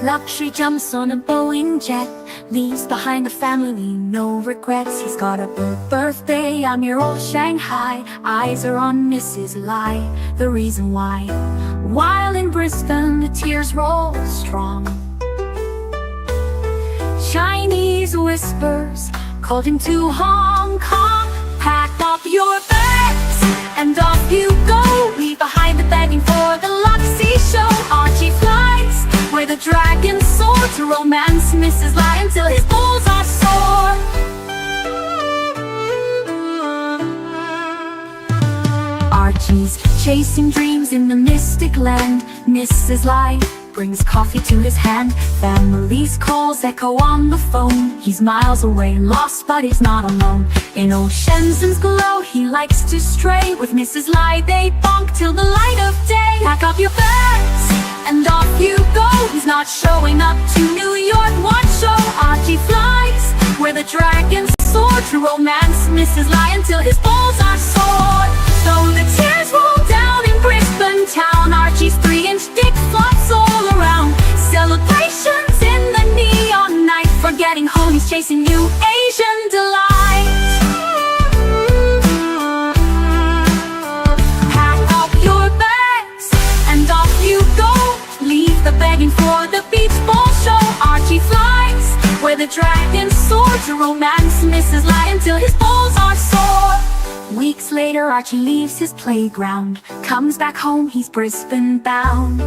Luxury jumps on a Boeing jet, leaves behind the family, no regrets. He's got a birthday, I'm your old Shanghai. Eyes are on Mrs. Lai, the reason why. While in Brisbane, the tears roll strong. Chinese whispers called him to Hong Kong. Pack up your bags and off you go. Leave behind the begging for the Luxy show. Archie flies where the dragons soar to romance Mrs. Lai until his balls are sore. Archie's chasing dreams in the mystic land. Mrs. Lai brings coffee to his hand. Family's calls echo on the phone. He's miles away, lost but he's not alone. In old Shenzhen's glow, he likes to stray. With Mrs. Lai they bonk till the light of day. Pack up your bags and off you go. He's not showing up to New York watch show. Archie flies where the dragons soar to romance Mrs. Lai until his balls are sore. Though the tears roll down in Brisbane town, Archie's 3-inch dick flops all around. Celebrations in the neon night, forgetting home he's chasing new Asian delight. Pack up your bags and off you go. Leave the begging for the beach ball show. Archie flies where the dragons soar to romance Mrs. Lai until his balls are sore. Weeks later, Archie leaves his playground. Comes back home, he's Brisbane bound.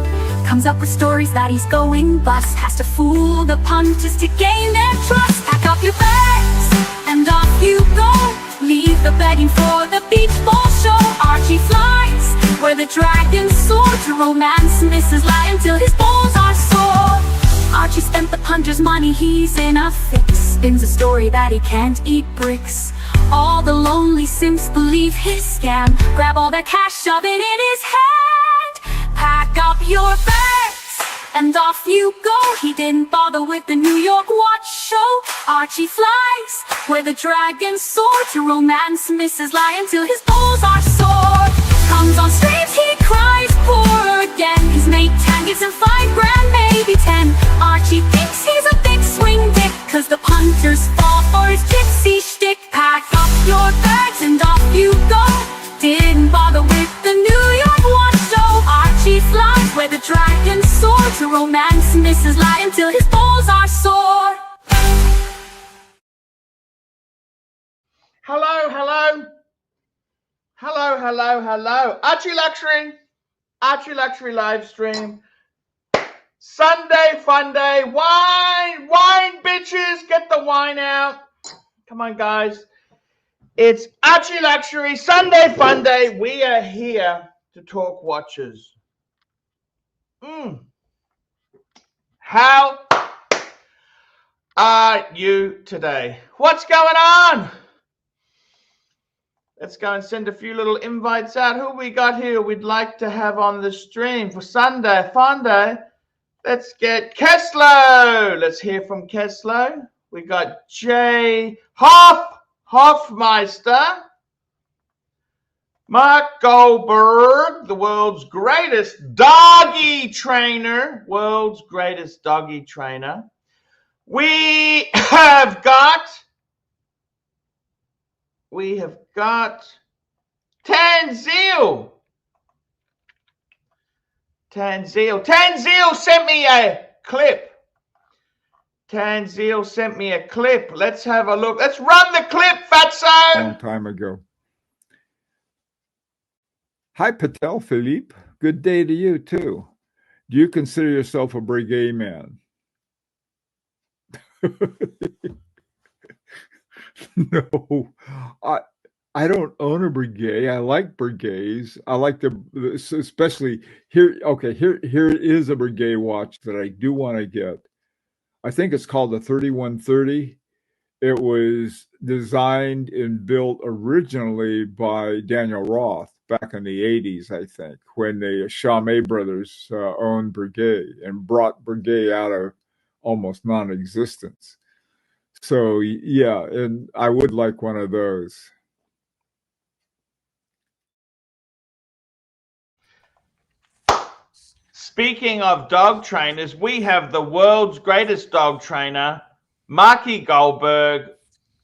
Comes up with stories that he's going bust. Has to fool the punters to gain their trust. Pack up your bags and off you go. Leave the begging for the beach ball show. Archie flies where the dragons soar to romance Mrs. Lai until his balls are sore. Archie spent the punter's money, he's in a fix. Spins a story that he can't eat bricks. All the lonely simps believe his scam. Grab all that cash, shove it in his hand. Pack up your bags and off you go. He didn't bother with the New York watch show. Archie flies where the dragons soar to romance Mrs. Lai until his balls are sore. Comes on streams, he cries poor again. His mate Tan gives him $5 grand, maybe 10. Archie thinks he's a big swing dick, cause the punters fall for his gypsy shtick. Pack up your bags and off you go. Didn't bother with the New York watch show. Archie flies where the dragons soar to romance Mrs. Lai until his balls are sore. Hello, hello. Hello, hello, hello. ArchieLuxury. ArchieLuxury live stream. Sunday fun day. Wine, wine, bitches. Get the wine out. Come on, guys. It's ArchieLuxury Sunday fun day. We are here to talk watches. How are you today? What's going on? Let's go and send a few little invites out. Who we got here we'd like to have on the stream for Sunday fun day? Let's get Keslow. Let's hear from Keslow. We got Jay Hoffmeister. Mark Goldberg, the world's greatest doggy trainer. World's greatest doggy trainer. We have got Tanzil. Tanzil sent me a clip. Tanzil sent me a clip. Let's have a look. Let's run the clip, Fatso. Long time ago. Hi, Patel Philippe. Good day to you, too. Do you consider yourself a Breguet man? No, I don't own a Breguet. I like Breguets. I like especially here. Okay, here is a Breguet watch that I do want to get. I think it's called the 3130. It was designed and built originally by Daniel Roth back in the 80s, I think, when the Chaumet brothers owned Breguet and brought Breguet out of almost non-existence. So, yeah, and I would like one of those. Speaking of dog trainers, we have the world's greatest dog trainer, Marky Goldberg,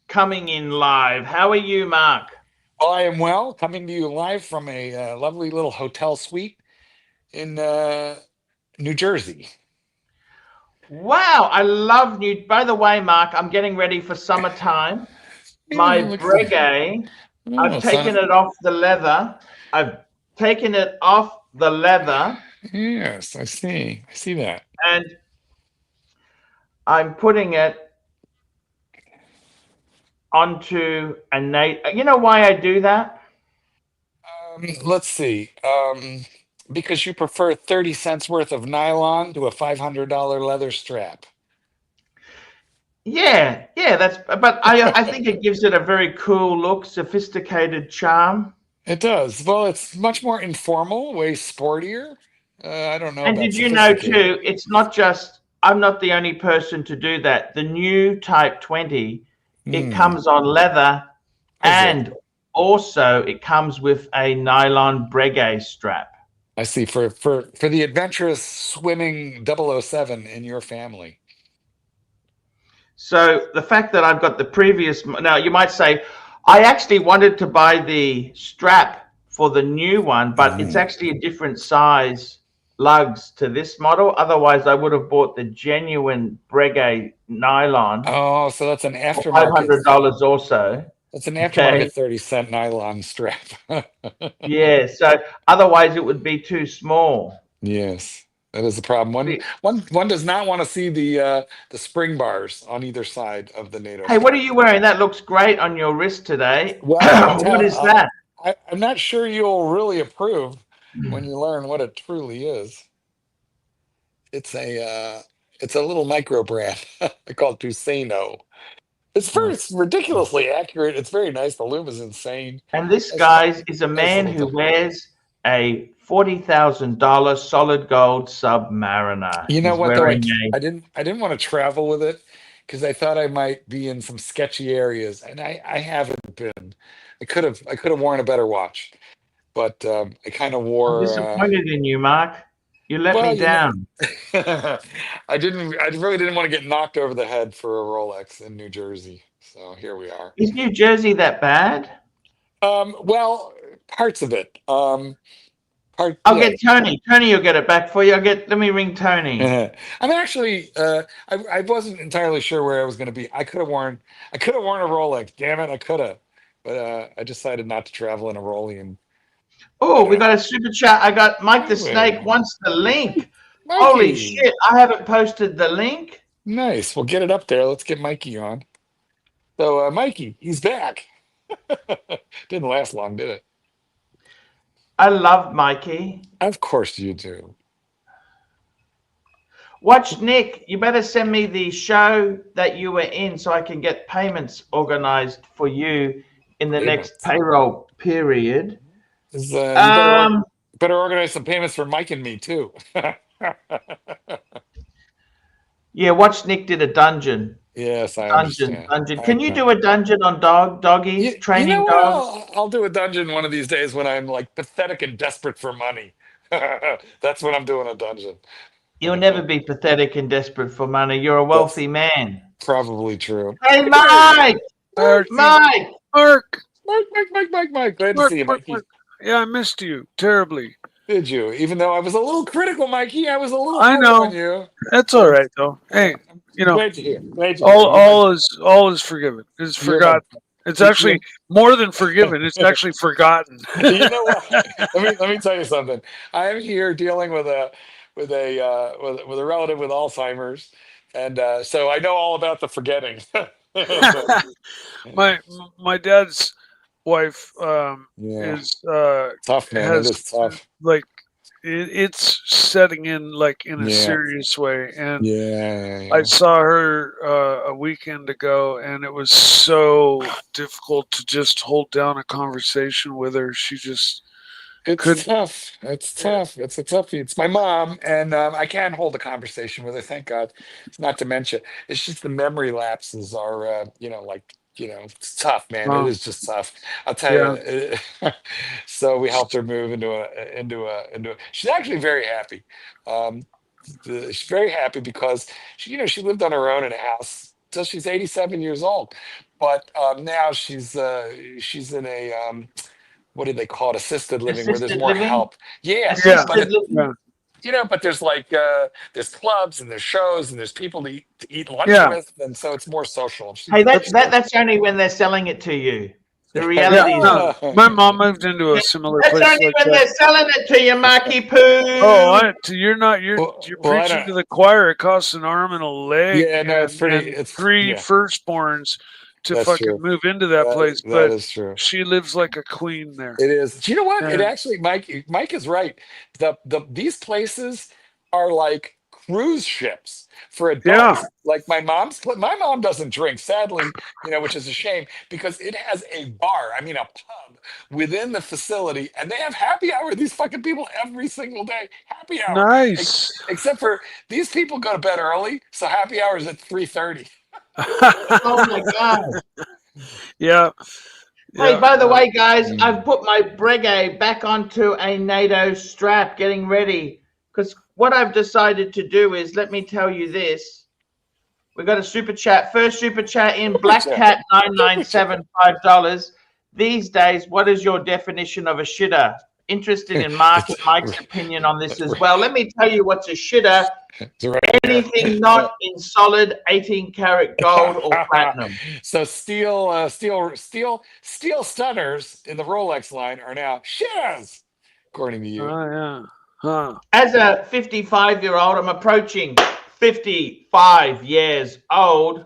coming in live. How are you, Mark? Well, I am well, coming to you live from a lovely little hotel suite in New Jersey. Wow, I love you. By the way, Mark, I'm getting ready for summertime. Yeah, My look at that. Breguet, Oh, I've it's taken not. it off the leather. I've taken it off the leather Yes, I see. I see that. and I'm putting it onto a You know why I do that? Let's see. Because you prefer 30 cents worth of nylon to a $500 leather strap. Yeah, but I think it gives it a very cool look, sophisticated charm. It does. Well, it's much more informal, way sportier. I don't know And about did you know sophisticated. too, it's not just I'm not the only person to do that. The new Type 20, it Hmm. comes on leather Is it? and also it comes with a nylon Breguet strap. I see. For the adventurous swimming 007 in your family. So the fact that I've got the previous, now you might say, I actually wanted to buy the strap for the new one, but it's Mm. actually a different size lugs to this model. Otherwise, I would have bought the genuine Breguet nylon Oh, so for $500 also. that's an Okay. aftermarket 30-cent nylon strap. Yeah. So otherwise, it would be too small. Yes, that is the problem. One does not want to see the spring bars on either side of the NATO Hey, what are strap. you wearing? That looks great on your wrist today. Well, What is that? I'm not sure you'll really approve when you learn what it truly is. It's a little micro brand. I call it Tusano. It's ridiculously accurate. It's very nice. The loom is insane. And this, Nice, fu- guys, is a nice man little who thing. wears a $40,000 solid gold Submariner. You know He's what though? wearing a. I didn't want to travel with it because I thought I might be in some sketchy areas, and I haven't been. I could have worn a better watch, but I kind of I'm wore. disappointed in you, Mark. You let me Well, you know, down. I didn't. I really didn't want to get knocked over the head for a Rolex in New Jersey. So here we are. Is New Jersey that bad? Well, parts of it. I'll Yeah. get Tony. Tony will get it back for you. Let me ring Tony. I'm actually I wasn't entirely sure where I was going to be. I could have worn a Rolex. Damn it, I could have. But I decided not to travel in a Rolly and Oh, I don't we know. got a super chat. I got Mike the Snake Anyway, wants the link. Holy Mikey. shit. I haven't posted the link. Nice. We'll get it up there. Let's get Mikey on. So Mikey, he's back. Didn't last long, did it? I love Mikey. Of course you do. Watch Nick. You better send me the show that you were in so I can get payments organized for you in the next Payments. payroll period. You Um, better organize some payments for Mike and me too. yeah, watch Nick did a dungeon. Yes, I Dungeon, understand. dungeon. I Can you know. do a dungeon on doggies, You know training what? dogs? I'll do a dungeon one of these days when I'm like pathetic and desperate for money. That's when I'm doing a dungeon. You'll never be pathetic and desperate for money. You're a That's wealthy man. probably true. Hey, Anyway, Mike! Archie, Mike! Mark, Mike. Glad to Mark, see you, Mark, Mikey. Mark. Yeah, I missed you terribly. Did you? Even though I was a little critical, Mikey, I was a little I hard on know. you. That's all I'm, right though. Hey, I'm you know, glad to hear. Glad to hear. all is forgiven. It's You're my, forgotten. It's you, actually more than forgiven. It's actually forgotten. you know what? Let me tell you something. I'm here dealing with a relative with Alzheimer's, and so I know all about the forgetting. my my dad's wife Yeah, is tough man. It has is tough. like it's setting in like in a Yeah, serious way, and I yeah. saw her a weekend ago, and it was so difficult to just hold down a conversation with her. She just It's couldn't. tough. It's tough. It's a toughie. It's my mom, and I can hold a conversation with her. Thank God. It's not dementia. It's just the memory lapses are, like it's tough, man. It Oh, is just tough. I'll tell yeah. you. So we helped her move she's actually very happy. Um, she's very happy because she lived on her own in a house till she's 87 years old, but now she's in a what do they call it, assisted living, where there's Assisted more living. help. Yeah, Yeah. but Assisted living. but there's there's clubs and there's shows and there's people to eat lunch Yeah. with, and so it's more social. Hey, That's that's only when they're selling it to you. The yeah. reality is No, my mom moved into a similar that's place only like when that. they're selling it to you, Marky Poo. Oh, you're not. You're well, I preaching don't. to the choir. It costs an arm and a leg, Yeah, no, it's pretty. and It's three yeah, firstborns to that's fucking true. move into that place. That But is true. she lives like a queen there. It is. Do you know what? It And actually, Mike is right. These places are like cruise ships for yeah, adults. Like my mom doesn't drink, sadly, which is a shame because it has a bar, I mean a pub within the facility, and they have happy hour. These fucking people every single day, happy hour. nice. Except for these people go to bed early, so happy hour is at 3:30. Oh my God. Yeah. Hey, Yeah. by the way, guys, Mm. I've put my Breguet back onto a NATO strap, getting ready. Because what I've decided to do is, let me tell you this. We got a super chat. First super chat in, Black Cat 997, $5. These days, what is your definition of a shitter? Interested in Mark and Mike's opinion on this as well. Let me tell you what's a shitter. It's right here. Anything not in solid 18-karat gold or platinum. So steel stunners in the Rolex line are now shitters, according to you. Oh yeah. Huh. As a 55-year-old, I'm approaching 55 years old.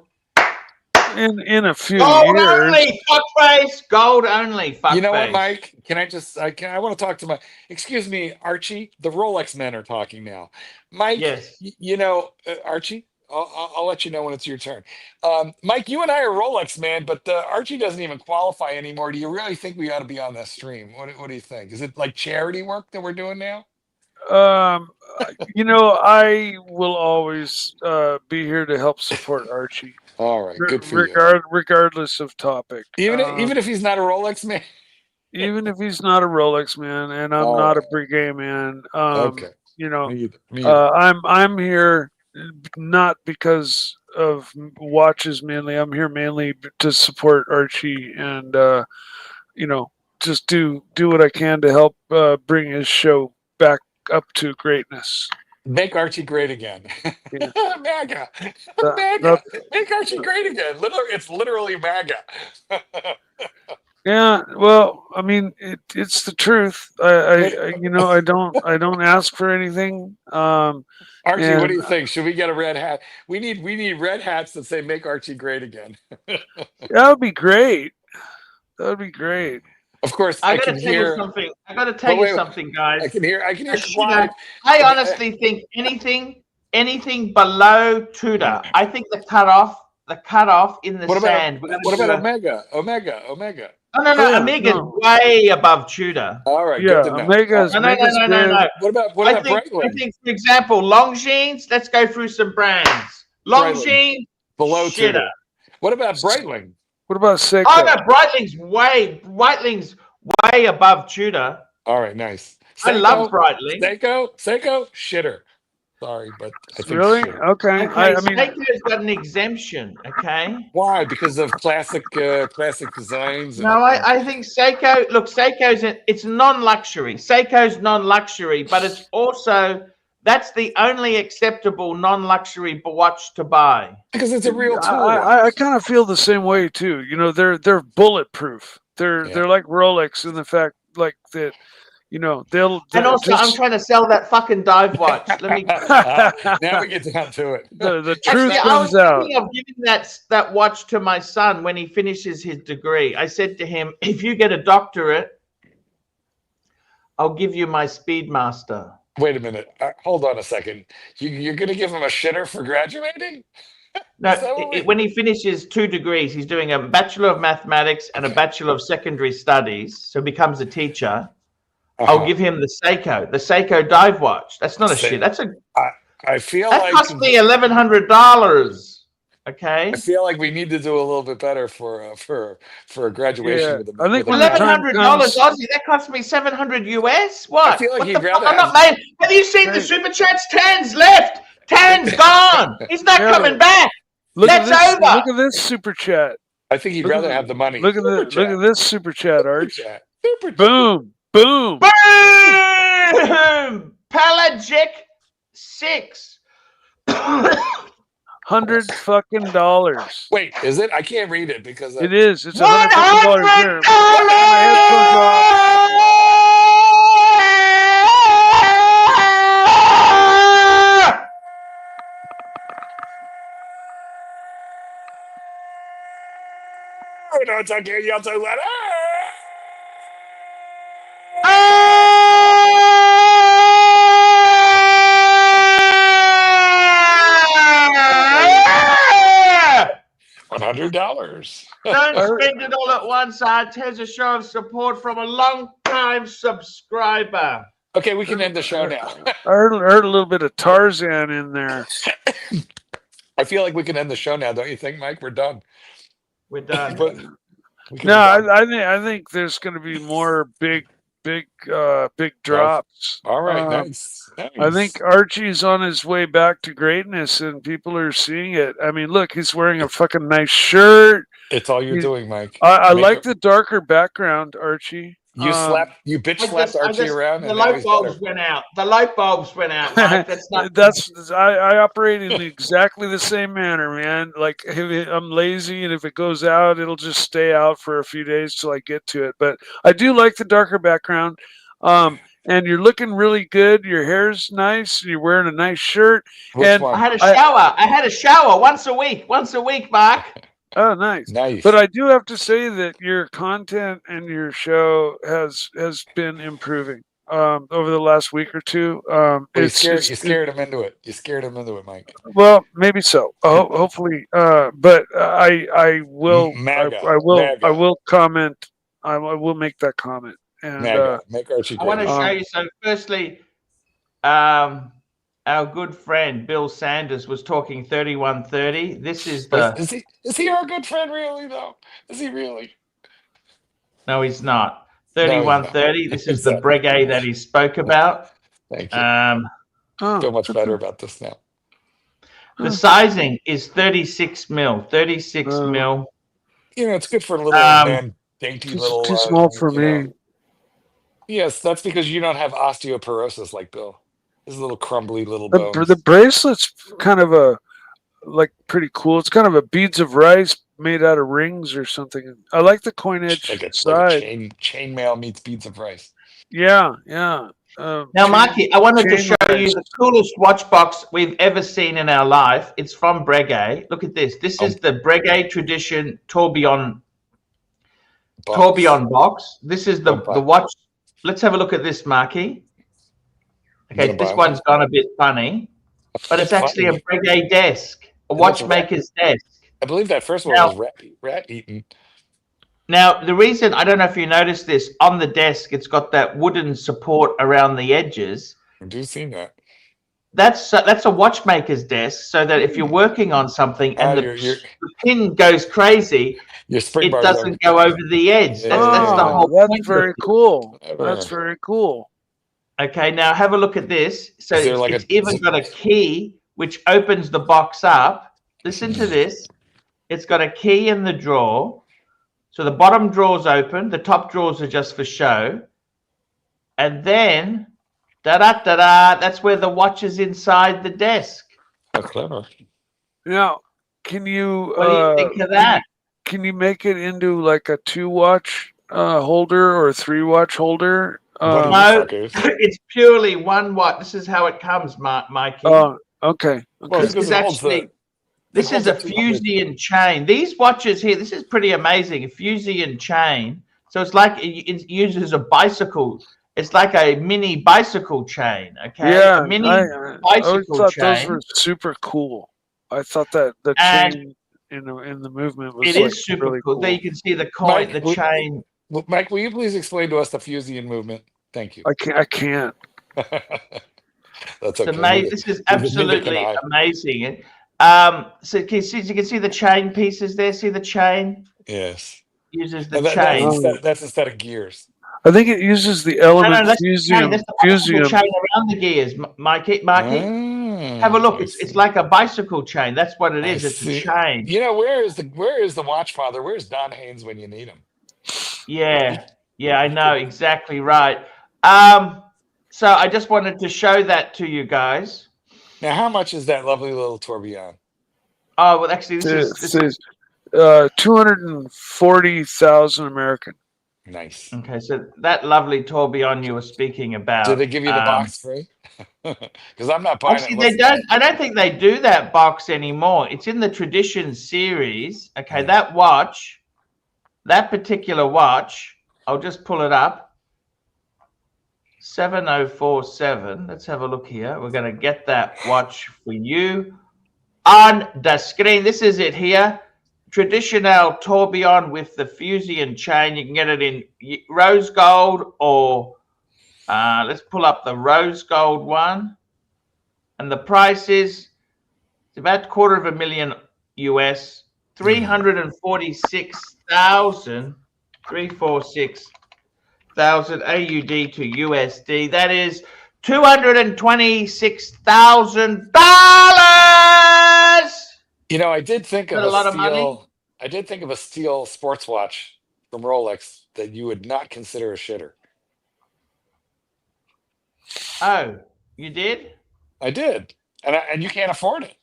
In a few Gold years. only, fuckface. Gold only, fuckface. You know what, Mike? Can I just? I want to talk to my. Excuse me, Archie. The Rolex men are talking now. Mike, Yes. Archie. I'll let you know when it's your turn. Mike, you and I are Rolex man, but Archie doesn't even qualify anymore. Do you really think we ought to be on that stream? What do you think? Is it like charity work that we're doing now? I will always be here to help support Archie. All right, good for you. Regardless of topic. Even if he's not a Rolex man. Even if he's not a Rolex man, and I'm not a Breguet man. Okay. Me either. I'm here not because of watches mainly. I'm here mainly to support Archie and just do what I can to help bring his show back up to greatness. Make Archie great again. Yeah. MAGA. That- Make Archie great again. It's literally MAGA. Yeah, well, I mean, it's the truth. I don't ask for anything. Archie, and- what do you think? Should we get a red hat? We need red hats that say "Make Archie great again." That would be great. That would be great. Of course, I I gotta can tell hear. you something. I gotta tell you wait. something, guys. I can hear. I honestly think anything below Tudor. I think the cutoff in the sand. What about Omega? Omega. No, Oh, yeah, Omega's no. way above Tudor. All right, Yeah, good to know. Omega's No. What about I think, for example, Longines. Let's go through some brands. Longines below shitter. Tudor? What about Breitling? What about Seiko? Oh no, Breitling's way above Tudor. All right, nice. I love Breitling. Seiko, shitter. Sorry, but I think Really? shitter. Okay. I mean, Seiko's got an exemption. Okay. Why? Because of classic designs. No, I think Seiko. Look, it's non-luxury. Seiko's non-luxury, but it's also that's the only acceptable non-luxury watch to buy. Because it's a real tool. I kind of feel the same way too. They're bulletproof. They're like Rolex in the fact like that. They'll And also, I'm trying to sell that fucking dive watch. Let me. Now we get down to it. the truth Actually, comes out. I was thinking of giving that watch to my son when he finishes his degree. I said to him, "If you get a doctorate, I'll give you my Speedmaster." Wait a minute. Hold on a second. You're going to give him a shitter for graduating? No, So when he finishes 2 degrees, he's doing a Bachelor of Mathematics and a Bachelor of Secondary Studies, so becomes a teacher. I'll give him the Seiko dive watch. That's not a shit. That's a. I feel That like cost me $1,100. Okay. I feel like we need to do a little bit better for a graduation Yeah, with a I think with a when the medal. time $1,100 comes, Aussie. That cost me 700 US. What? I feel like What he'd the fuck? rather I'm not have. made. Have you seen the Hey. super chats? 10's left. 10's gone. He's not Yeah. coming back. look at That's this. over. Look at this super chat. I think he'd Look at rather the- have the money. Look at Super the. chat. Look at this super chat, Super Arch. chat. Super chat. Boom, boom. Boom! Pelagic 6. $100 Wait, is it? I can't read it because It is. It's $100 $100. there. My headphones off. no, it's okay. You'll do that. $100. Don't spend it all at once, Art. Here's a show of support from a long-time subscriber. Okay, we can end the show now. I heard a little bit of Tarzan in there. I feel like we can end the show now, don't you think, Mike? We're done. We're done. But we can No, be done. I think there's going to be more big drops. All right, nice. I think Archie's on his way back to greatness, and people are seeing it. I mean, look, he's wearing a fucking nice shirt. It's all you're doing, Mike. I like the darker background, Archie. You bitch slapped Archie around, the and now light he's bulbs better. went out. The light bulbs went out, Mike. That's not. I operate in exactly the same manner, man. Like I'm lazy, and if it goes out, it'll just stay out for a few days till I get to it. But I do like the darker background. And you're looking really good. Your hair's nice. You're wearing a nice shirt. Which and one? I had a shower. I had a shower once a week. Once a week, Mark. Oh, nice. Nice. But I do have to say that your content and your show has been improving over the last week or two. You scared him into it. You scared him into it, Mike. Well, maybe so. Hopefully, but I will. I will comment. I will make that comment. And make Archie I want to great. show you. So, firstly, our good friend Bill Sanders was talking 3130. This is the. Is he our good friend really though? Is he really? No, he's not. 3130. This is the Breguet that he spoke about. Thank you. I feel much better about this now. The sizing is 36 mil. 36 mil. You know, it's good for little man, dainty little. Too small for me. Yes, that's because you don't have osteoporosis like Bill. His little crumbly little bones. The bracelet's kind of pretty cool. It's kind of a beads of rice made out of rings or something. I like the coinage side. Like a chainmail meets beads of rice. Yeah. Now, Marky, I wanted to show you the coolest watch box we've ever seen in our life. It's from Breguet. Look at this. This is the Breguet Tradition Tourbillon box. This is the watch. Let's have a look at this, Marky. Okay, this one's gone a bit funny, but it's actually a Breguet desk, a watchmaker's desk. I believe that first one was rat eaten. Now, the reason, I don't know if you noticed this, on the desk, it's got that wooden support around the edges. I do see that. That's a watchmaker's desk, so that if you're working on something and the pin goes crazy, it doesn't go over the edge. That's the whole point. That's very cool. That's very cool. Okay, now have a look at this. So it's even got a key which opens the box up. Listen to this. It's got a key in the drawer. So the bottom drawer's open. The top drawers are just for show. And then, da-da-da-da, that's where the watch is inside the desk. How clever. Now, can you... What do you think of that? Can you make it into like a 2-watch holder or a 3-watch holder? No, it's purely 1 watt. This is how it comes, Mikey. Oh, okay. Well, this is actually... This is a Fusian chain. These watches here, this is pretty amazing. A Fusian chain. So it's like it uses a bicycle. It's like a mini bicycle chain. Okay. Yeah. A mini bicycle I thought chain. those were super cool. I thought that the chain in the movement was is super really cool. There you can see the coin, the chain. Mike, will you please explain to us the Fusian movement? Thank you. I can't. That's okay. Amazing. This is absolutely amazing. So you can see the chain pieces there. See the chain? Yes. Uses the And chain. that's instead of gears. I think it uses the No, element that's the chain. That's the bicycle chain around the gears, Mikey. Have a look. It's like a bicycle chain. That's what it is. It's a chain. You know, where is the watch father? Where's Don Haynes when you need him? Yeah, I know exactly right. So I just wanted to show that to you guys. Now, how much is that lovely little tourbillon? Oh well, actually, this is 240,000 American. Nice. Okay, so that lovely tourbillon you were speaking about. Did they give you the box free? Because I'm not buying Actually, it. they don't. I don't think they do that box anymore. It's in the Tradition series. Okay, that watch, that particular watch. I'll just pull it up. 7047. Let's have a look here. We're going to get that watch for you on the screen. This is it here. Traditional tourbillon with the Fusion chain. You can get it in rose gold or let's pull up the rose gold one. And the price is about $250,000 US, 346,000 AUD to USD. That is $226,000. You know, I did think of a lot of money. I did think of a steel sports watch from Rolex that you would not consider a shitter. Oh, you did? I did, and you can't afford it.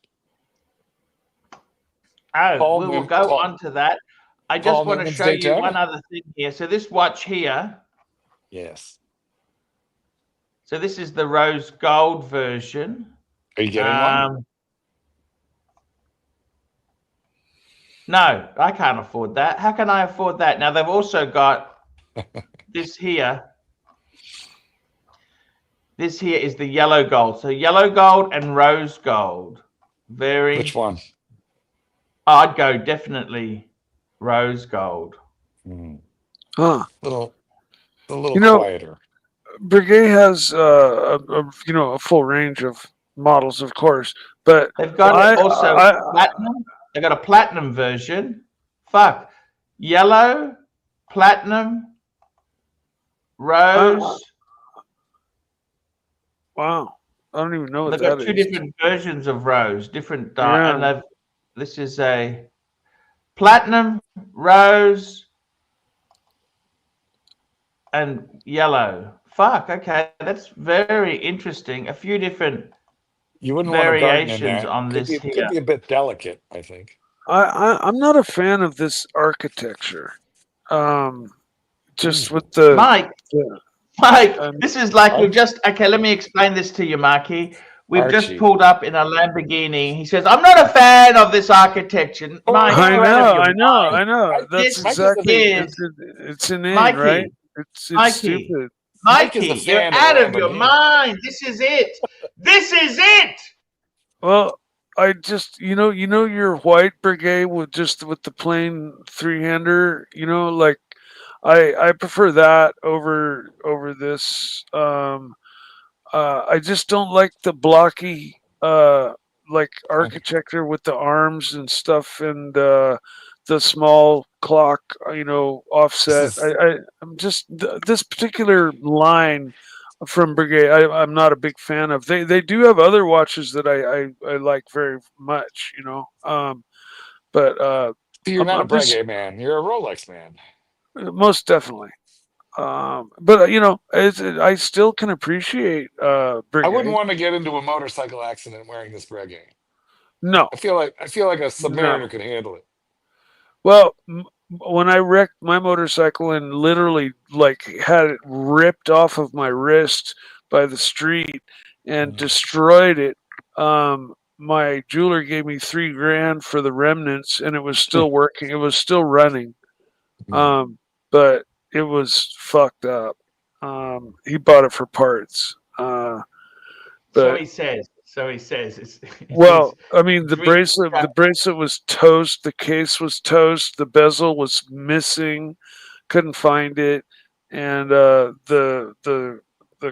Oh, we will go on to that. I just want to show you one other thing here. So this watch here. Yes. So this is the rose gold version. Are you getting one? No, I can't afford that. How can I afford that? Now they've also got this here. This here is the yellow gold. So yellow gold and rose gold. Which one? I'd go definitely rose gold. Huh. A little quieter. Breguet has a full range of models, of course, but they've got platinum. They've got a platinum version. Yellow, platinum, rose. Wow. I don't even know what they've that got two different versions of rose, different and this is a platinum, rose, and yellow. Okay, that's very interesting. A few different variations on this here. Could be a bit delicate, I think. I'm not a fan of this architecture. Just with the Mike, this is like we've just let me explain this to you, Marky. We've just pulled up in a Lamborghini. He says, "I'm not a fan of this architecture." Mike, I know. That's exactly it's inane, Mikey, right? It's stupid. Mikey, you're out of your mind. This is it. This is it. Well, I just your white Breguet with the plain three-hander. Like I prefer that over this. I just don't like the blocky architecture with the arms and stuff and the small clock, offset. I'm just this particular line from Breguet. I'm not a big fan of. They do have other watches that I like very much, but you're not a Breguet man. You're a Rolex man. Most definitely. But I still can appreciate Breguet. I wouldn't want to get into a motorcycle accident wearing this Breguet. No, I feel like a Submariner could handle it. Well, when I wrecked my motorcycle and literally had it ripped off of my wrist by the street and destroyed it, my jeweler gave me $3,000 for the remnants, and it was still working. It was still running, but it was fucked up. He bought it for parts. So he says. Well, I mean, the bracelet was toast. The case was toast. The bezel was missing. Couldn't find it, and the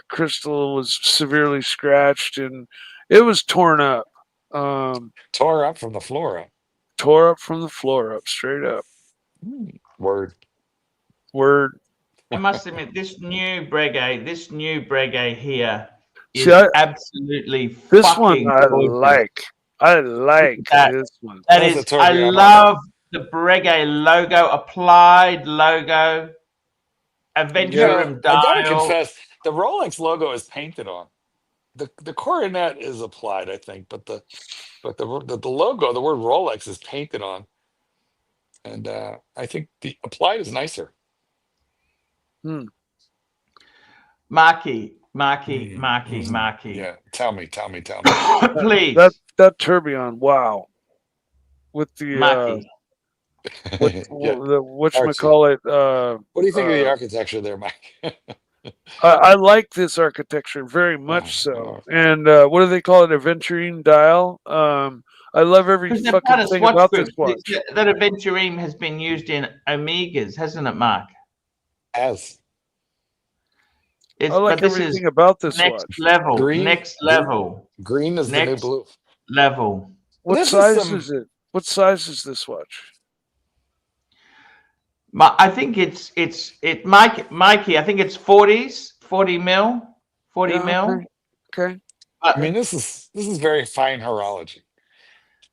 crystal was severely scratched, and it was torn up. Tore up from the floor up. Tore up from the floor up, straight up. Word. Word. I must admit, this new Breguet here See, is absolutely this one fucking I gorgeous. like. I like that. this one. That That's a is, I Torbjorn love the Breguet logo, applied logo, Adventure Yeah. and I gotta dial. confess, the Rolex logo is painted on. The coronet is applied, I think, but the logo, the word Rolex is painted on, and I think the applied is nicer. Marky. Yeah, tell me. Please, That tourbillon, wow. With the Marky. Yeah, Archie. whatchamacallit, What do you think of the architecture there, Mike? I like this architecture very much so. And what do they call it? Aventurine dial. I love every Because they've fucking got a thing swatch about group. this watch. That Aventurine has been used in Omegas, hasn't it, Mark? As I like But this is everything about this next watch. level. green, Next level. green is the new Next blue. level. What This is size some. is it? What size is this watch? I think Mikey. I think it's 40s, 40 mil, 40 Yeah, mil. okay. I mean, this is very fine horology.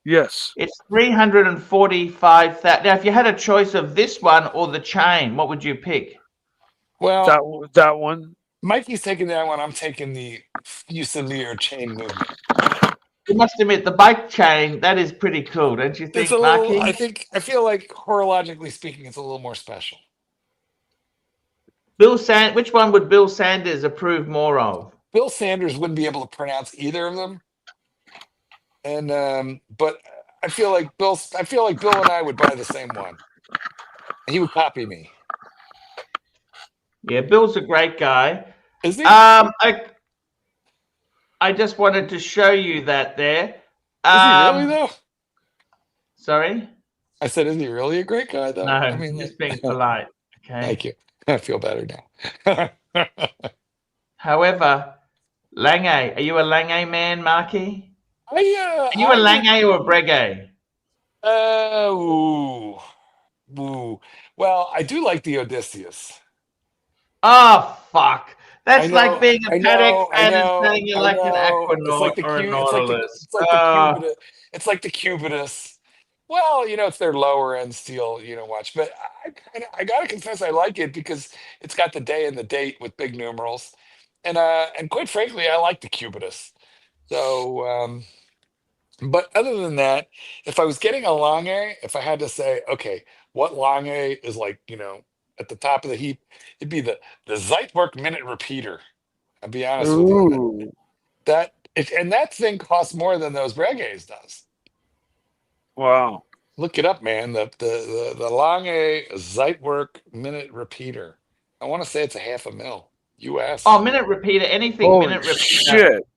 Yes. It's 345,000. Now, if you had a choice of this one or the chain, what would you pick? Well, that one. Mikey's taking that one. I'm taking the Fusilier chain movement. You must admit, the bike chain, that is pretty cool, don't you It's think, a little. Marky? I feel like horologically speaking, it's a little more special. Which one would Bill Sanders approve more of? Bill Sanders wouldn't be able to pronounce either of them, and but I feel like Bill and I would buy the same one. He would copy me. Yeah, Bill's a great guy. Is he? I just wanted to show you that there. Is he really though? Sorry? I said, is he really a great guy though? No, I mean, just being polite. Okay. Thank you. I feel better now. However, Lange, are you a Lange man, Marky? Are you a I Lange or a Breguet? Ooh. Well, I do like the Odysseus. Oh, fuck. That's I like know, being a I Patek know, I fan and know, saying you I like an know. It's like Aquanaut the or a cute. Nautilus. It's like the Cubitus. Well, it's their lower end steel, watch. But I gotta confess, I like it because it's got the day and the date with big numerals, and quite frankly, I like the Cubitus. So, but other than that, if I was getting a Lange, if I had to say, okay, what Lange is like, at the top of the heap, it'd be the Zeitwerk minute repeater. I'll be honest with you. Ooh. And that thing costs more than those Breguets does. Wow. Look it up, man. The Lange Zeitwerk minute repeater. I want to say it's $500,000 US. Oh, minute repeater, anything Holy minute repeater. shit.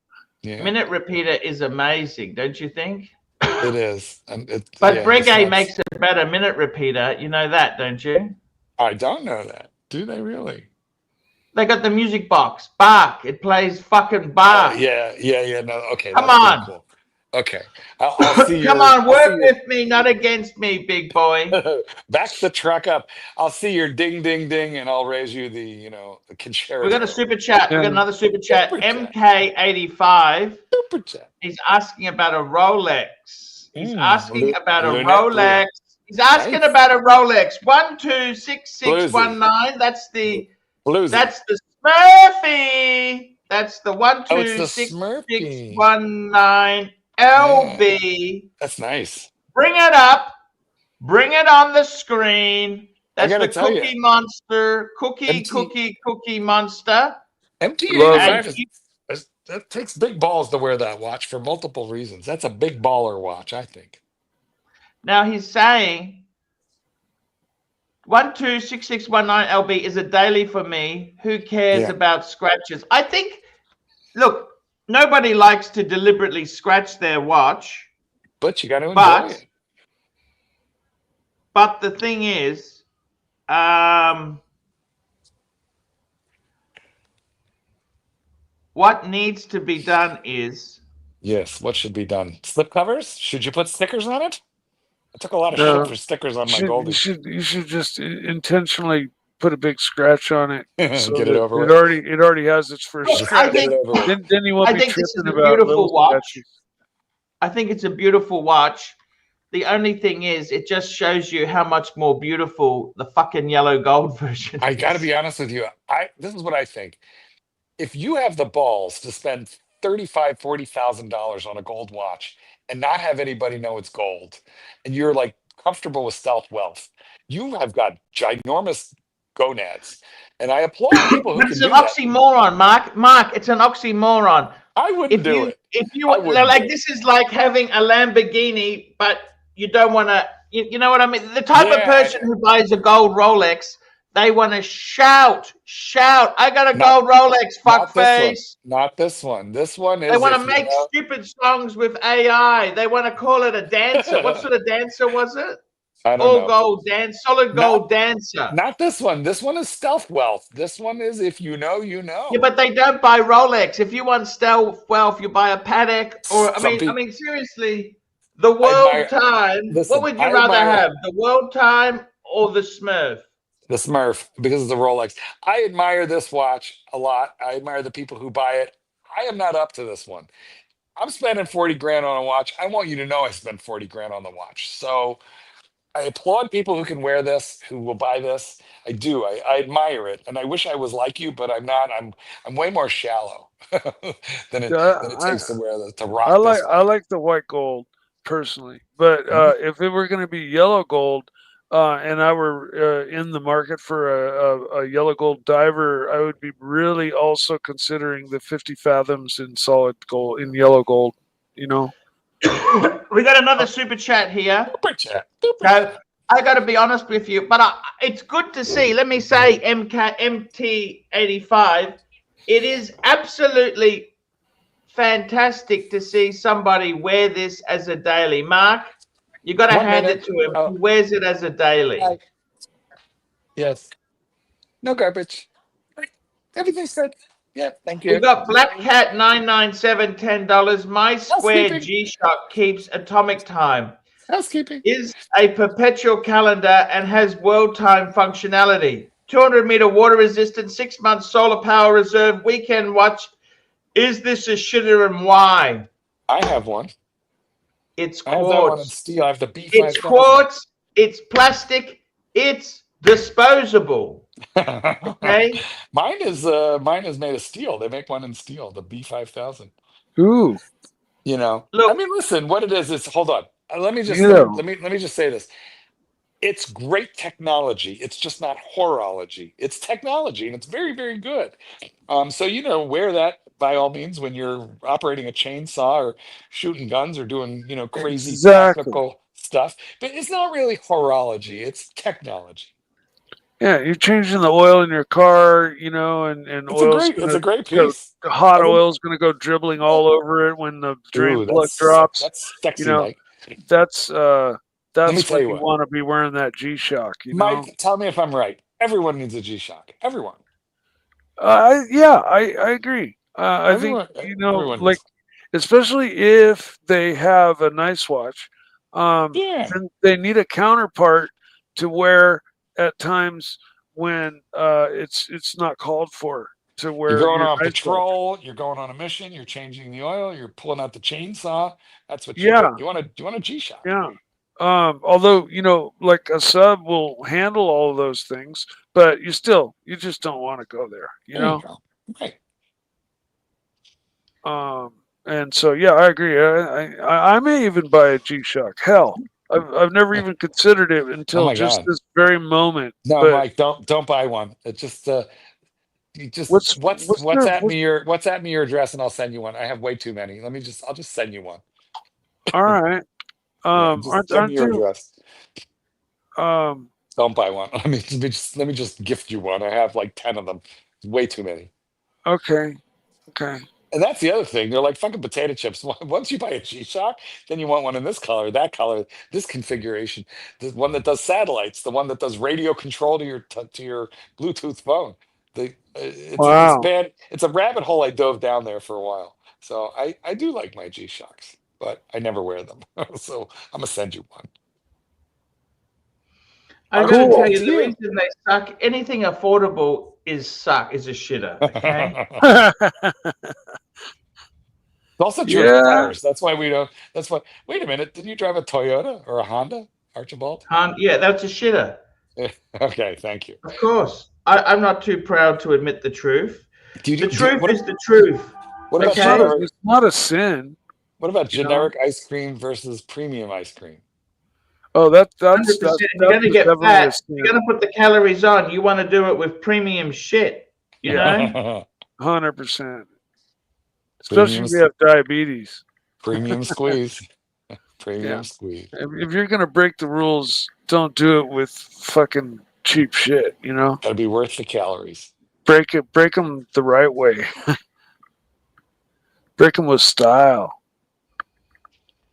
Yeah, Minute repeater is amazing, don't you think? it is. But Breguet makes a better minute repeater. You know that, don't you? I don't know that. Do they really? They got the music box. Bach. It plays fucking Bach. Yeah. No, okay. Come That's pretty on. cool. Okay, I'll see Come your. on, I'll see work your. with me, not against me, big boy. Back the truck up. I'll see your ding, ding, ding, and I'll raise you the concerto. We got a super chat. We got another super chat. Super chat. MK85. Super chat. He's asking about a Rolex. He's asking about a Lunette blue. Rolex. He's asking Nice. about a Rolex 126619. That's the Bluesy. that's the Smurfy. That's the it's the Smurfy. 126619 LB. That's nice. Bring it up. Bring it on the screen. That's gotta the tell Cookie you, Monster. Cookie Monster. MT85 that takes big balls to wear that watch for multiple reasons. That's a big baller watch, I think. Now he's saying 126619 LB is a daily for me. Who cares about scratches? I think, look, nobody likes to deliberately scratch their watch. But you got to enjoy it. But the thing is, what needs to be done is Yes. What should be done? Slip covers? Should you put stickers on it? I took a lot of shit No, for stickers on my you Goldie. should just intentionally put a big scratch on it so Get it that over with. it already has its first Look, Just I scratch. get it think over with. Then you won't I be think this is tripping a about little beautiful watch. scratches. I think it's a beautiful watch. The only thing is, it just shows you how much more beautiful the fucking yellow gold version I is. got to be honest with you. This is what I think. If you have the balls to spend $40,000 on a gold watch and not have anybody know it's gold, and you're like comfortable with stealth wealth, you have got ginormous gonads. And I applaud people who But can it's an do that. oxymoron, Mark. Mark, it's an oxymoron. I wouldn't do it. If you I wouldn't like, do it. this is like having a Lamborghini, but you don't want to. You know what I mean? The type of Yeah, person who buys a gold Rolex, they want to shout. I got a not gold Rolex, not this one. fuckface. Not this one. This one They is want to if you make know. stupid songs with AI. They want to call it a dancer. What sort of dancer was it? I don't All know. gold dance, solid Not gold dancer. not this one. This one is stealth wealth. This one is if you know, you know. Yeah, but they don't buy Rolex. If you want stealth wealth, you buy a Patek. Or Some people. seriously, the I world admire. time. What Listen, would you I rather admire have, the world time or the Smurf? the Smurf because of the Rolex. I admire this watch a lot. I admire the people who buy it. I am not up to this one. I'm spending 40 grand on a watch. I want you to know I spent 40 grand on the watch. So I applaud people who can wear this, who will buy this. I do. I admire it, and I wish I was like you, but I'm not. I'm way more shallow than it Yeah, than it takes to wear this to rock this one. I like the white gold personally, but Mhm. if it were going to be yellow gold, and I were in the market for a yellow gold diver, I would be really also considering the 50 fathoms in solid gold, in yellow gold. You know, We got another super chat here. Super chat. Super So chat. I got to be honest with you, but it's good to see. Let me say, MT85. It is absolutely fantastic to see somebody wear this as a daily. Mark, you got to 1 hand minute. it to him. Oh, He wears it as a daily. yes. No garbage. Everything's good. Yeah, thank We you. got Black Cat 997 $10. My Square Housekeeping. G-Shock keeps atomic time. Housekeeping. Is a perpetual calendar and has world time functionality. 200-meter water resistant, 6 months solar power reserve, weekend watch. Is this a shitter and why? I have one. It's I have that one in quartz. steel. I have the It's B5000. quartz. It's plastic. It's disposable. Okay. Mine is made of steel. They make one in steel, the B5000. ooh, You know, I Look, mean, listen, what it is hold on. Let me just you know, let me just say this. It's great technology. It's just not horology. It's technology, and it's very, very good. So wear that by all means when you're operating a chainsaw or shooting guns or doing crazy exactly. technical stuff. But it's not really horology. It's technology. Yeah, you're changing the oil in your car, and oil's It's a gonna great go. piece. Hot Every, oil's gonna go dribbling all over it when the drain ooh, plug drops. that's You sexy, know, Mike. that's Let me that's tell when you you what, want to be wearing that G-Shock. Mike. Tell me if I'm right. Everyone needs a G-Shock. Everyone. I agree. I think Everyone. Everyone like needs. especially if they have a nice watch, Yeah. then they need a counterpart to wear at times when it's not called for to You're wear going your on nice watch. patrol. You're going on a mission. You're changing the oil. You're pulling out the chainsaw. That's what you Yeah, want. You want a G-Shock. yeah. Although like a sub will handle all of those things, but you just don't want to go there. There you go. Right. And so yeah, I agree. I may even buy a G-Shock. Hell, I've never even considered it Oh until my just God. this very moment. No, But Mike, don't buy one. It just you just what's there? what's at me your address and I'll send you one. I have way too many. I'll just send you one. All right. Yeah, just send me Aren't your there? address. Um, Don't buy one. Let me just gift you one. I have like 10 of them. Way too many. okay, okay. And that's the other thing. They're like fucking potato chips. Once you buy a G-Shock, then you want one in this color, that color, this configuration, the one that does satellites, the one that does radio control to your Bluetooth phone. It's Wow. bad. It's a rabbit hole I dove down there for a while. So I do like my G-Shocks, but I never wear them. So I'm gonna send you one. I got to Archie, tell back you, to the you. reason they suck, anything affordable is a shitter. Okay. It's also true of Yeah. cars. That's why we don't. That's why. Wait a minute. Did you drive a Toyota or a Honda, Archibald? Yeah, that's a shitter. Okay, thank you. Of course. I'm not too proud to admit the truth. Do The you do? truth is the truth. What about It's not Okay. a, it's not a sin, What about you know. generic ice cream versus premium ice cream? Oh, that's 100%. If you're going to get definitely a fat, sin. you're going to put the calories on. You want to do it with premium shit. You know? 100%. Especially Premium, if you have diabetes. premium squeeze. Premium Yeah. squeeze. If you're gonna break the rules, don't do it with fucking cheap shit. You know, Gotta be worth the calories. break them the right way. Break them with style.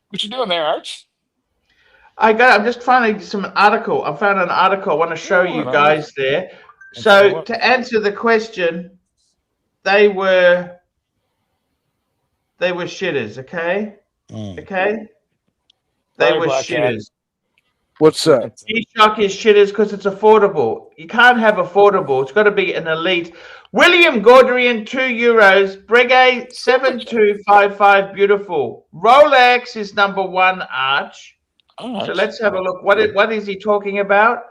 What you doing there, Arch? I'm just finding some article. I found an article I want to show you guys there. So to answer the question, they were shitters, okay? Okay? They Sorry, were Black Cat. shitters. What's that? G-Shock is shitters because it's affordable. You can't have affordable. It's got to be an elite. William Gordrian, €2. Breguet, 7255. Beautiful. Rolex is number 1, Arch. So let's have a look. What is he talking about?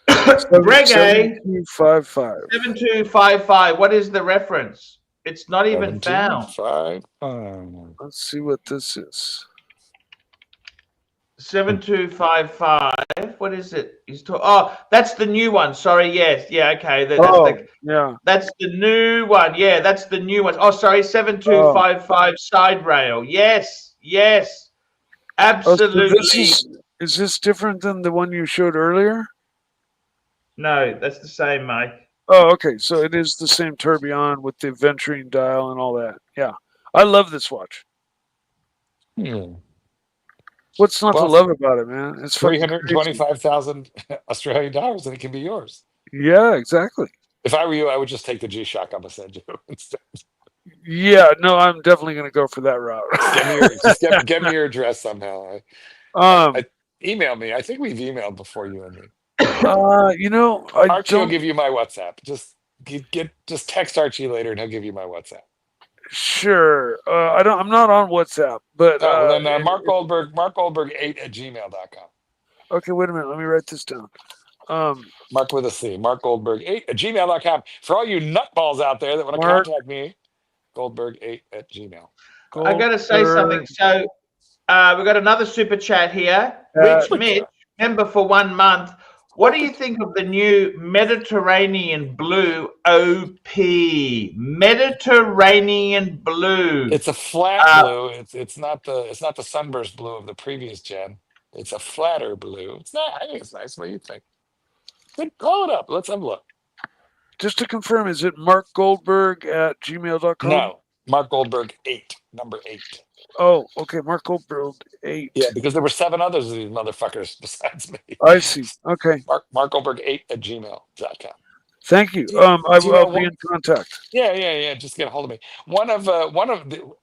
Breguet, 7255. 7255. What is the reference? It's not even found. 7255. Let's see what this is. 7255. What is it? Oh, that's the new one. Sorry. Yes. Yeah. Okay. Yeah. That's the new one. Yeah, that's the new one. Oh, sorry. 7255 side rail. Yes. Yes. Absolutely. Is this different than the one you showed earlier? No, that's the same, Mike. Oh, okay. So it is the same tourbillon with the venturine dial and all that. Yeah. I love this watch. What's not to love about it, man? It's 325,000 Australian dollars, and it can be yours. Yeah, exactly. If I were you, I would just take the G-Shock I'm gonna send you instead. Yeah, no, I'm definitely gonna go for that route. Get me your address somehow. Email me. I think we've emailed before, you and me. You know, Archie will give you my WhatsApp. Just text Archie later, and he'll give you my WhatsApp. Sure. I'm not on WhatsApp, but then Mark Goldberg 8@gmail.com. Okay, wait a minute. Let me write this down. Mark with a C. Mark Goldberg 8@gmail.com. For all you nutballs out there that want to contact me, Goldberg 8@gmail. I gotta say something. So we got another super chat here. Rich Mitch, member for 1 month. What do you think of the new Mediterranean Blue OP? Mediterranean Blue. It's a flat blue. It's not the sunburst blue of the previous gen. It's a flatter blue. It's not. I think it's nice. What do you think? Call it up. Let's have a look. Just to confirm, is it Mark Goldberg at gmail.com? No, Mark Goldberg 8, number 8. Oh, okay, Mark Goldberg 8. Yeah, because there were 7 others of these motherfuckers besides me. I see. Okay. Mark Goldberg 8@gmail.com. Thank you. I'll be in contact. Yeah. Just get a hold of me.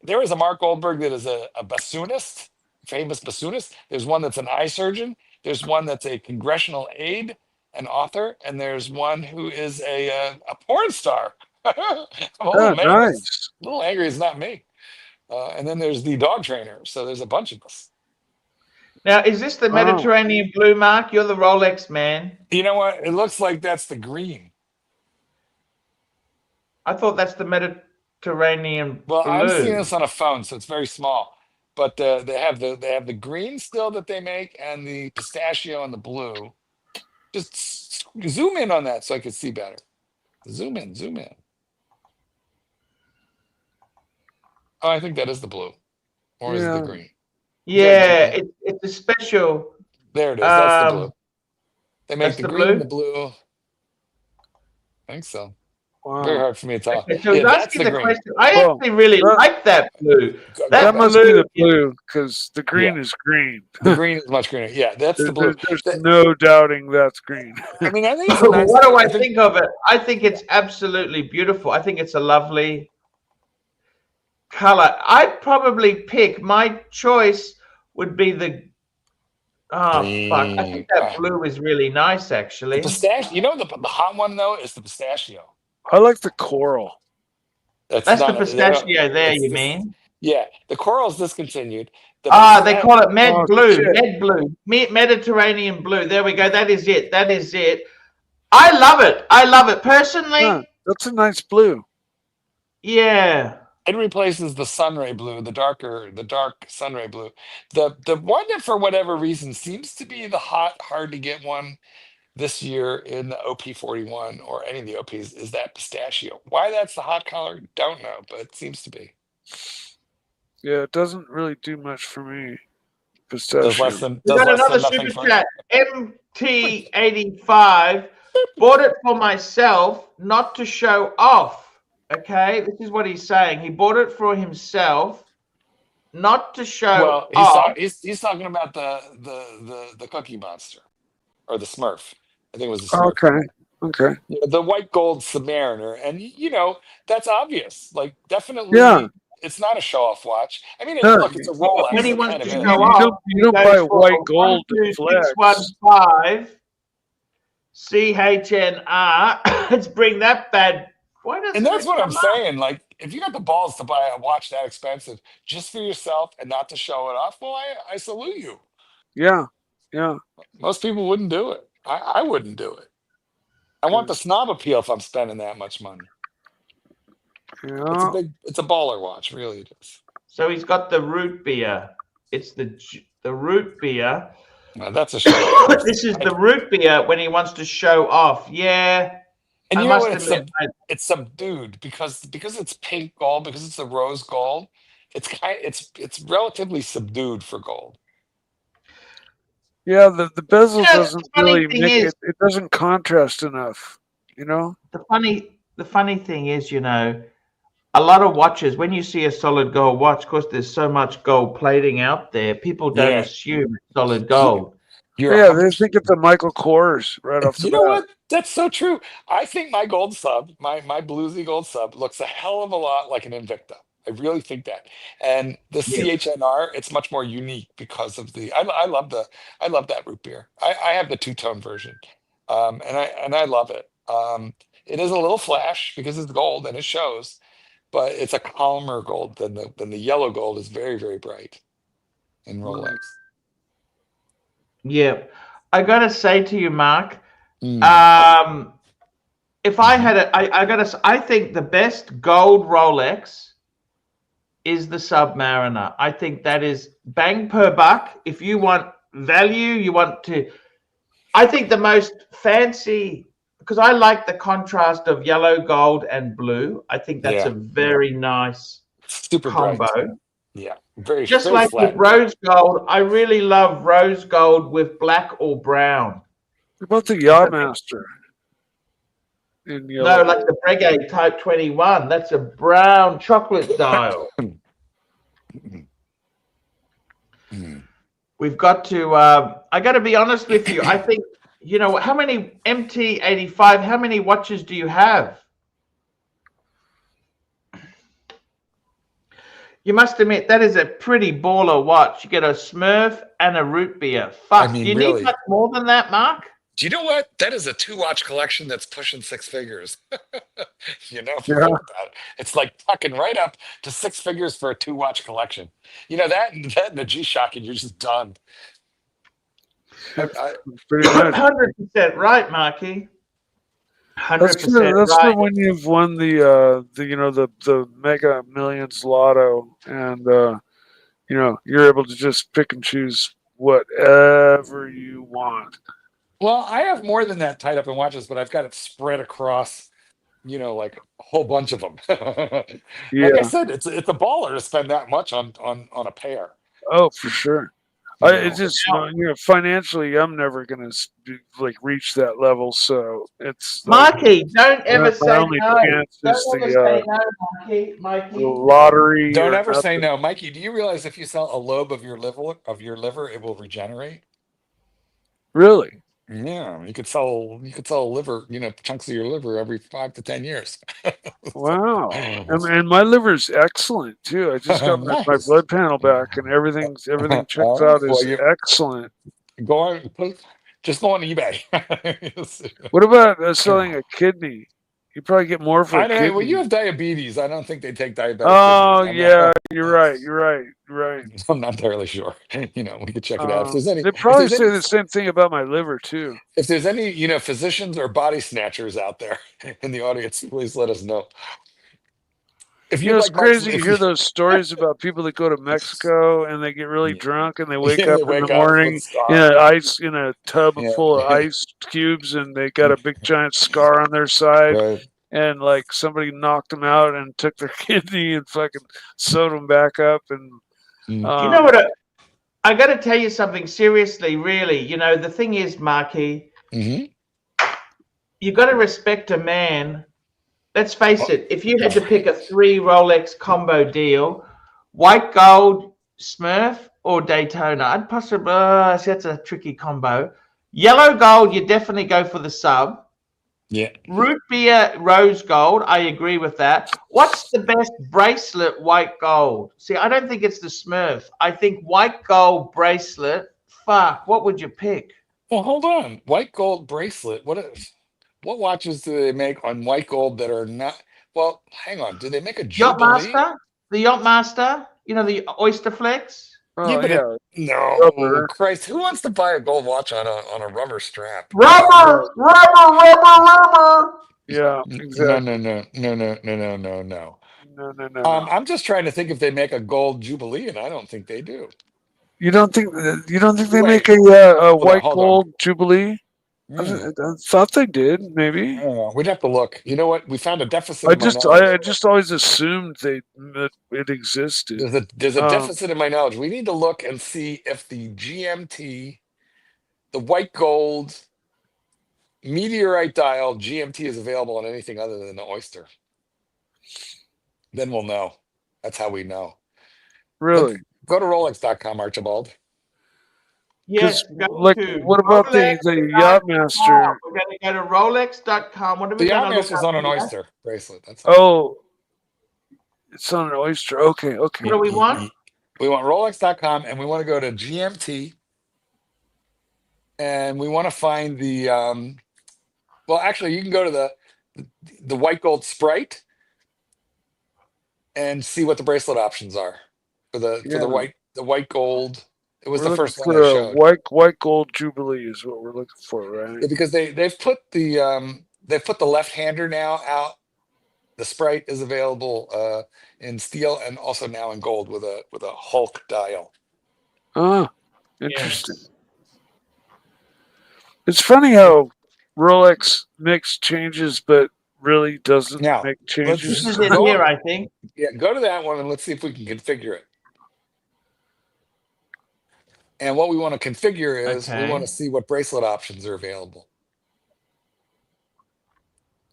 There is a Mark Goldberg that is a bassoonist, famous bassoonist. There's one that's an eye surgeon. There's one that's a congressional aide, an author, and there's one who is a porn star. I'm nice. A little angry it's not me. And then there's the dog trainer. So there's a bunch of us. Now, is this the Mediterranean Blue, Mark? You're the Rolex man. You know what? It looks like that's the green. I thought that's the Mediterranean Well, Blue. I'm seeing this on a phone, so it's very small. But they have the green still that they make, and the pistachio and the blue. Just zoom in on that so I can see better. Zoom in. Oh, I think that is the blue, or is it the green? Yeah, it's a special. There it is. That's the blue. They make the green blue? and the blue. I think so. Wow. Very hard for me to tell. Okay, so that's the green. Question. I actually really like that blue. That must be the blue, because the green is green. The green is much greener. Yeah, that's the blue. There's no doubting that's green. I mean, I think it's a nice. What do I think of it? I think it's absolutely beautiful. I think it's a lovely. color. I'd probably pick, my choice would be the, oh fuck, I think Green. that blue is really nice The actually. pistachio. You know the hot one though is the pistachio. I like the coral. That's That's the not. They don't. pistachio there, It's you this. mean? Yeah, the coral's discontinued. The They pistachio. call it Oh shit! Med blue, Mediterranean blue. There we go. That is it. That is it. I love it. I love it personally. Huh, that's a nice blue. Yeah. It replaces the sunray blue, the dark sunray blue. The one that for whatever reason seems to be the hard to get one this year in the OP41 or any of the OPs is that pistachio. Why that's the hot color, don't know, but it seems to be. Yeah, it doesn't really do much for me. Does Pistachio. We got less another than nothing super for chat. MT85 bought it for myself, not to show off. Okay, this is what he's saying. He bought it for himself, not to show well, off. he's talking about the Cookie Monster or the Smurf. I think it was the Smurf. Okay. You know, the white gold Submariner, and you know that's obvious. Like definitely, Yeah. it's not a show-off watch. I mean, No, look, it's a Rolex. When he It wants kind to of show is. off, you don't he buy goes for white gold to flex. 12615 CHNR. Let's bring that bad. Why doesn't And that's it what I'm come up? saying. Like, if you got the balls to buy a watch that expensive just for yourself and not to show it off, well, I salute you. Yeah. Most people wouldn't do it. I wouldn't do it. I want the snob appeal if I'm spending that much money. Yeah. It's a baller watch, really it is. So he's got the root beer. It's the root beer. Well, that's a show. This is the root beer when he wants to show off. Yeah. And I you know must what? admit, It's subdued because it's pink gold, because it's a rose gold. It's relatively subdued for gold. Yeah, the bezel Yeah, doesn't the funny really thing make is- it. It doesn't contrast enough. You know. the funny thing is, you know, a lot of watches, when you see a solid gold watch, of course, there's so much gold plating out there, people don't Yeah. assume it's solid gold. You're Yeah, 100%. they think it's a Michael Kors right off the You bat. know what? That's so true. I think my gold sub, my bluesy gold sub, looks a hell of a lot like an Invicta. I really think that. And the Yeah. CHNR, it's much more unique because of the. I love that root beer. I have the two-tone version, and I love it. It is a little flash because it's gold and it shows, but it's a calmer gold than the yellow gold is very, very bright in Rolex. Yeah. I got to say to you, Mark, Mm. if I had I think the best gold Rolex is the Submariner. I think that is bang per buck. If you want value, I think the most fancy, because I like the contrast of yellow, gold, and blue. I think that's Yeah. a very nice Super combo. bright. Yeah, very Just very like flat. with rose gold, I really love rose gold with black or brown. What about the Yachtmaster? In No, yellow. like the Breguet Type 21. That's a brown chocolate dial. We've got to, I got to be honest with you. I think, you know, how many MT85, how many watches do you have? You must admit, that is a pretty baller watch. You get a Smurf and a root beer. Fuck, I mean, do you really. need much more than that, Mark? Do you know what? That is a 2-watch collection that's pushing 6 figures. You know, if you Yeah. think about it, it's like tucking right up to 6 figures for a 2-watch collection. You know, that and the G-Shock, and you're just done. Pretty much. 100% right, Marky. 100% That's right. when you've won the Mega Millions Lotto, and you know, you're able to just pick and choose whatever you want. Well, I have more than that tied up in watches, but I've got it spread across, you know, like a whole bunch of them. Yeah. Like I said, it's a baller to spend that much on a pair. Oh, for sure. You know? It's just financially, I'm never gonna reach that level. So it's Marky, don't ever say my only no. chance Don't is ever the say no, Mikey. the lottery. Don't or ever say nothing. no, Mikey. Do you realize if you sell a lobe of your liver, it will regenerate? Really? Yeah, you could sell liver, chunks of your liver every 5 to 10 years. Wow. And my liver's excellent too. I just got my Nice. blood panel back, and everything checks All right. out Well, as you excellent. go on, just go on eBay. What about selling a kidney? You probably get more for I a don't know. Well, you kidney. have diabetes. I don't think they take diabetic kidneys. Oh yeah, you're right. You're right. You're right. I'm not entirely sure. We could check it out. They probably say the same thing about my liver too. if there's any, physicians or body snatchers out there in the audience, please let us know. If you'd It's like Mark's, crazy. You hear those stories about people that go to Mexico and they get really yeah, drunk and they wake yeah, up they in the wake up with morning scar. in a tub Yeah, full of ice cubes, and they got a big giant scar on their side, right. and like somebody knocked them out and took their kidney and fucking sewed them back up. And Mm. You know what? I got to tell you something seriously, really. The thing is, Marky, Hmm. you got to respect a man. Let's face Oh, it, if you had to pick a 3 Rolex combo deal, white gold, Smurf, or Daytona, I'd possibly, see, that's a tricky combo. Yellow gold, you definitely go for the sub. yeah. Root beer, rose gold, I agree with that. What's the best bracelet, white gold? See, I don't think it's the Smurf. I think white gold bracelet, fuck, what would you pick? Well, hold on. White gold bracelet. What watches do they make on white gold that are not? Well, hang on. Do they make a Jubilee? Yachtmaster? The Yachtmaster? The Oyster Flex? Yeah, oh but yeah, no, rubber. Christ, who wants to buy a gold watch on a rubber strap? Rubber, Right. rubber, rubber, rubber. Yeah, No, exactly. no, no, no, no, no, no, no, no. No. I'm just trying to think if they make a gold Jubilee, and I don't think they do. You don't think they make Wait, a hold on, white hold on. gold Jubilee? Hmm. I thought they did. I Maybe. don't know. We'd have to look. You know what? We found a deficit I in my just knowledge. I just always assumed that it existed. There's a Um, deficit in my knowledge. We need to look and see if the GMT, the white gold meteorite dial GMT is available on anything other than the Oyster. Then we'll know. That's how we know. Let's really? go to Rolex.com, Archibald. Yes, Because go like, to what about the Rolex.com. Yachtmaster? We're going to go to Rolex.com. What are we The going to look Yachtmaster's up on an here? Oyster bracelet. That's all. Oh, it's on an Oyster. Okay, What okay. do we want? We want Rolex.com, and we want to go to GMT, and we want to find the well, actually, you can go to the white gold Sprite and see what the bracelet options are for Yeah, the white gold. It was we're the looking first one I for a showed. white gold Jubilee is what we're looking for, right? Yeah, because they've put the left hander now out. The Sprite is available in steel and also now in gold with a Hulk dial. Ah, interesting. Yes. It's funny how Rolex makes changes, but really doesn't Now make This changes. is it here, I think. go to that one and let's see if we can configure it. And what we want to configure is we want Okay. to see what bracelet options are available.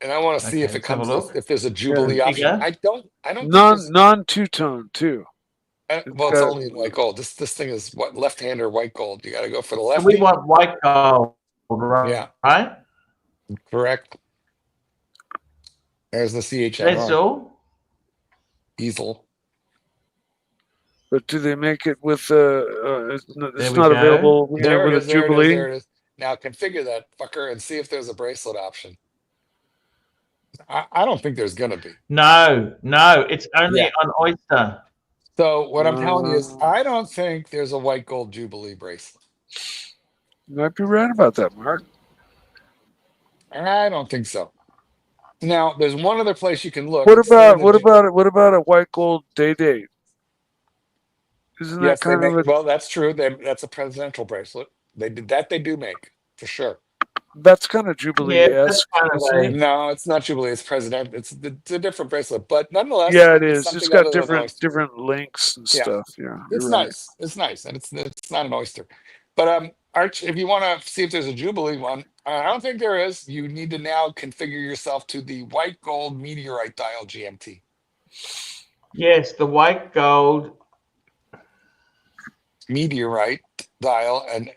And I want to see Okay, if it let's have a comes with look. if there's a Yeah, Jubilee option. Configure. I don't think there's non two tone too. It's well, it's got only in white gold. This thing is what left-hander white gold. You got to go for the So we lefty. want white gold, Yeah, right? correct. There's the That's CHMR all. easel. But do they make it with There it's we not go. available There it with a is. There it is. Jubilee? There it is. Now configure that fucker and see if there's a bracelet option. I don't think there's gonna be. No, it's only Yeah. on Oyster. So what I'm telling you is, Uh, I don't think there's a white gold Jubilee bracelet. you might be right about that, Mark. I don't think so. Now, there's one other place you can look. What It's still in about the. what about a white gold day date? Isn't that Yes, they kind of make. a Well, that's true. That's a presidential bracelet. They did that. They do make for sure. that's kind of Yeah, Jubilee that's esque, kind of isn't it? a. No, it's not Jubilee. It's president. It's a different bracelet, but nonetheless, Yeah, it it's is. It's something got other than an oyster. different links and Yeah, stuff. Yeah, you're it's right. nice. It's nice, and it's not an oyster. But Arch, if you want to see if there's a Jubilee one, I don't think there is. You need to now configure yourself to the white gold meteorite dial GMT. Yes, the white gold. Meteorite dial, and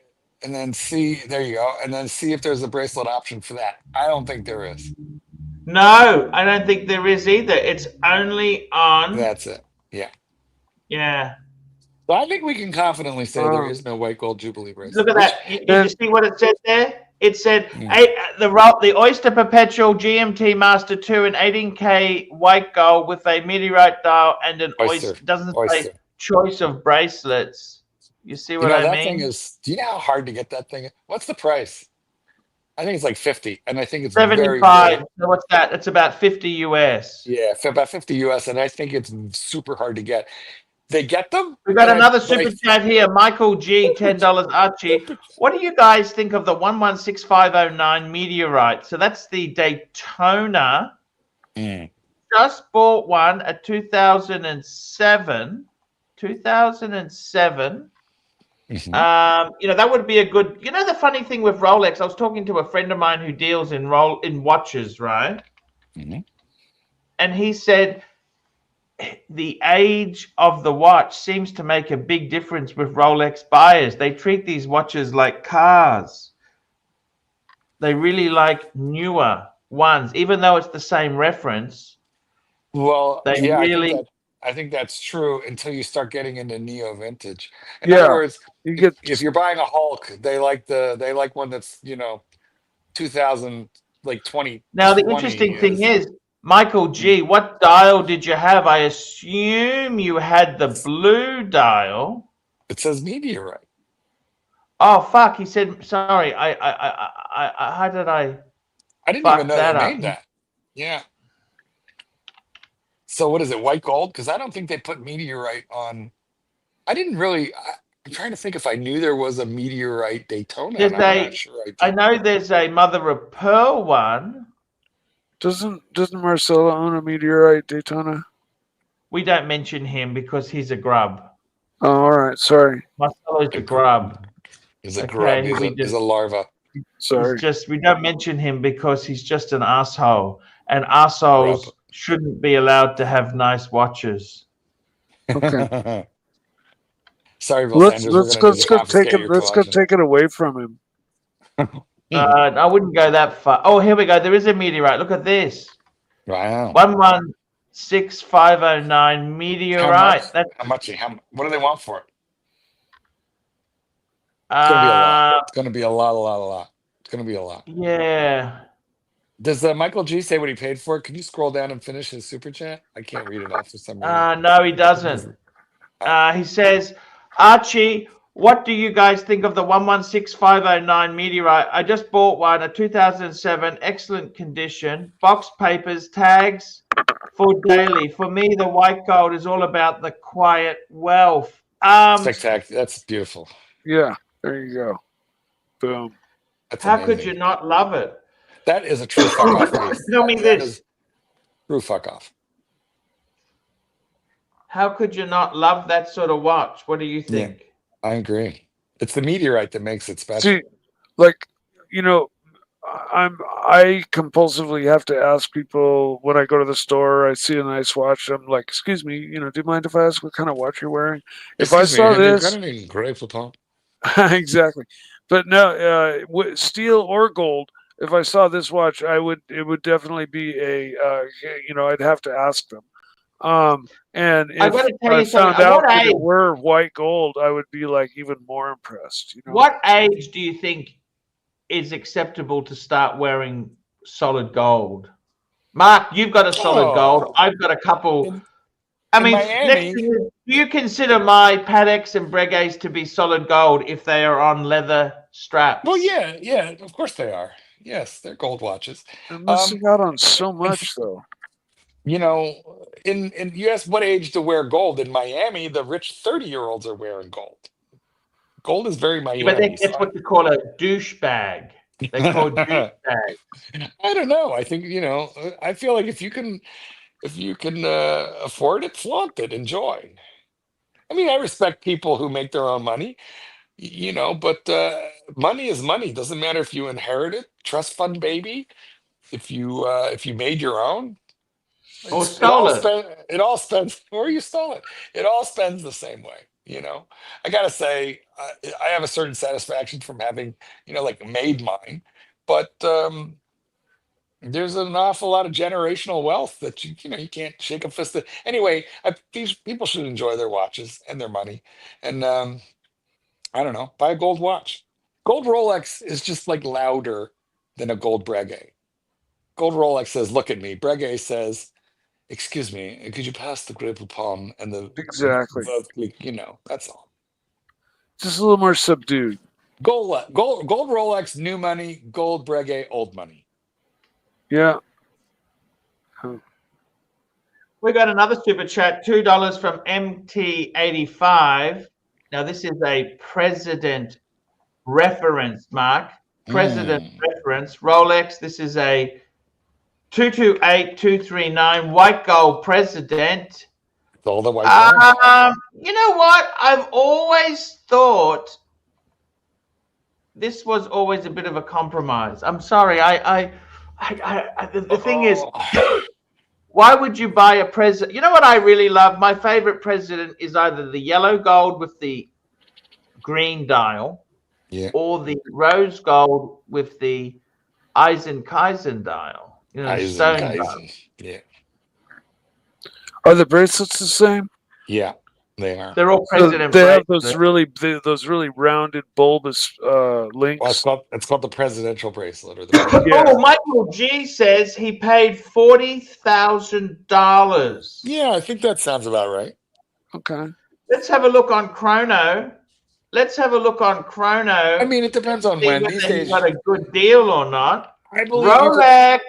and then see. There you go, and then see if there's a bracelet option for that. I don't think there is. No, I don't think there is either. It's only on. That's it. Yeah. Yeah. So I think we can confidently say there Oh. is no white gold Jubilee Look bracelet. at Which, that. Did you see what it said there? It said Mm. the Oyster Perpetual GMT Master 2 in 18K white gold with a meteorite dial and an oyster. It doesn't say choice of bracelets. You see what I that mean? thing is. Do you know how hard to get that thing? What's the price? I think it's like 50, and I think it's 75. very. So what's that? It's about 50 US. Yeah, about 50 US, and I think it's super hard to get. They get them. We've got another but super chat here. Michael G, $10. Archie, what do you guys think of the 116509 meteorite? So that's the Daytona. Mm. Just bought one at 2007. 2007. Mm-hmm. That would be a good. The funny thing with Rolex, I was talking to a friend of mine who deals in watches, right? Mm-hmm. And he said the age of the watch seems to make a big difference with Rolex buyers. They treat these watches like cars. They really like newer ones, even though it's the same reference. Well, They yeah, really. I think that's true until you start getting into neo vintage. In Yeah. other words, You get if you're buying a Hulk, they like one that's 2000, like 2020. Now the interesting thing is, Michael G, what dial did you have? I assume you had the blue dial. It says meteorite. Oh fuck! He said, "Sorry, I how did I?" I didn't fuck even know that they up? made that. Yeah. So what is it? White gold? Because I don't think they put meteorite on. I didn't really. I'm trying to think if I knew there was a meteorite Daytona, and I'm not sure I did. I know there's a mother of pearl one. Doesn't Marcelo own a meteorite Daytona? We don't mention him because he's a grub. Oh, all right. Sorry. Marcelo's a grub. He's a grub. He's a larva. Sorry. We don't mention him because he's just an asshole, and assholes shouldn't be allowed to have nice watches. Okay. Sorry, Bill let's Sanders. go take it. Let's go take it away from him. I wouldn't go that far. Oh, here we go. There is a meteorite. Look at this. Wow. 116509 meteorite. How much? What do they want for it? It's going to be a lot. It's going to be a lot. Yeah. Does Michael G say what he paid for it? Can you scroll down and finish his super chat? I can't read it off for some reason. No, he doesn't. He says, Archie, what do you guys think of the 116509 meteorite? I just bought one, a 2007, excellent condition, box papers, tags for daily. For me, the white gold is all about the quiet wealth. Spectacular. That's beautiful. Yeah, there you go. Boom. That's How amazing. could you not love it? That is a true fuck off piece. Tell me this. True fuck off. How could you not love that sort of watch? What do you think? Yeah, I agree. It's the meteorite that makes it special. See, I compulsively have to ask people when I go to the store. I see a nice watch. I'm like, excuse me, do you mind if I ask what kind of watch you're wearing? If I saw this, exactly. But no, steel or gold. If I saw this watch, it would definitely be I'd have to ask them. And if I found out that it were white gold, I would be like even more impressed. What age do you think is acceptable to start wearing solid gold? Mark, you've got a solid gold. I've got a couple. Miami, do you consider my Patek's and Breguets to be solid gold if they are on leather straps? Well, yeah, of course they are. Yes, they're gold watches. I'm missing out on so much, though. In you asked what age to wear gold. In Miami, the rich 30-year-olds are wearing gold. Gold is very Miami. But that's what you call a douchebag. They call douchebag. I don't know. I think I feel like if you can afford it, flaunt it, enjoy. I mean, I respect people who make their own money, but money is money. Doesn't matter if you inherit it, trust fund baby. If you made your own, or stole it. It all spends, or you stole it. It all spends the same way. You know, I gotta say, I have a certain satisfaction from having, like made mine, but there's an awful lot of generational wealth that you can't shake a fist at. Anyway, these people should enjoy their watches and their money, and I don't know, buy a gold watch. Gold Rolex is just like louder than a gold Breguet. Gold Rolex says, "Look at me." Breguet says, "Excuse me, could you pass the grey poupon and the Exactly. That's all. Just a little more subdued. Gold Rolex, new money. Gold Breguet, old money. Yeah. We got another super chat, $2 from MT85. Now, this is a president reference, Mark. President reference. Rolex, this is a 228239 white gold president. It's all the white gold. You know what? I've always thought this was always a bit of a compromise. I'm sorry. The thing is, why would you buy a president? You know what I really love? My favorite president is either the yellow gold with the green dial, or the rose gold with the Eisen dial. Stone dial. Yeah. Are the bracelets the same? Yeah, they are. They're all president. They have those really rounded, bulbous links. Well, it's called the presidential bracelet, or the. Yeah. Oh, Michael G says he paid $40,000. Yeah, I think that sounds about right. Okay. Let's have a look on Chrono. I mean, it depends on when. These days, got a good deal or not. I believe Rolex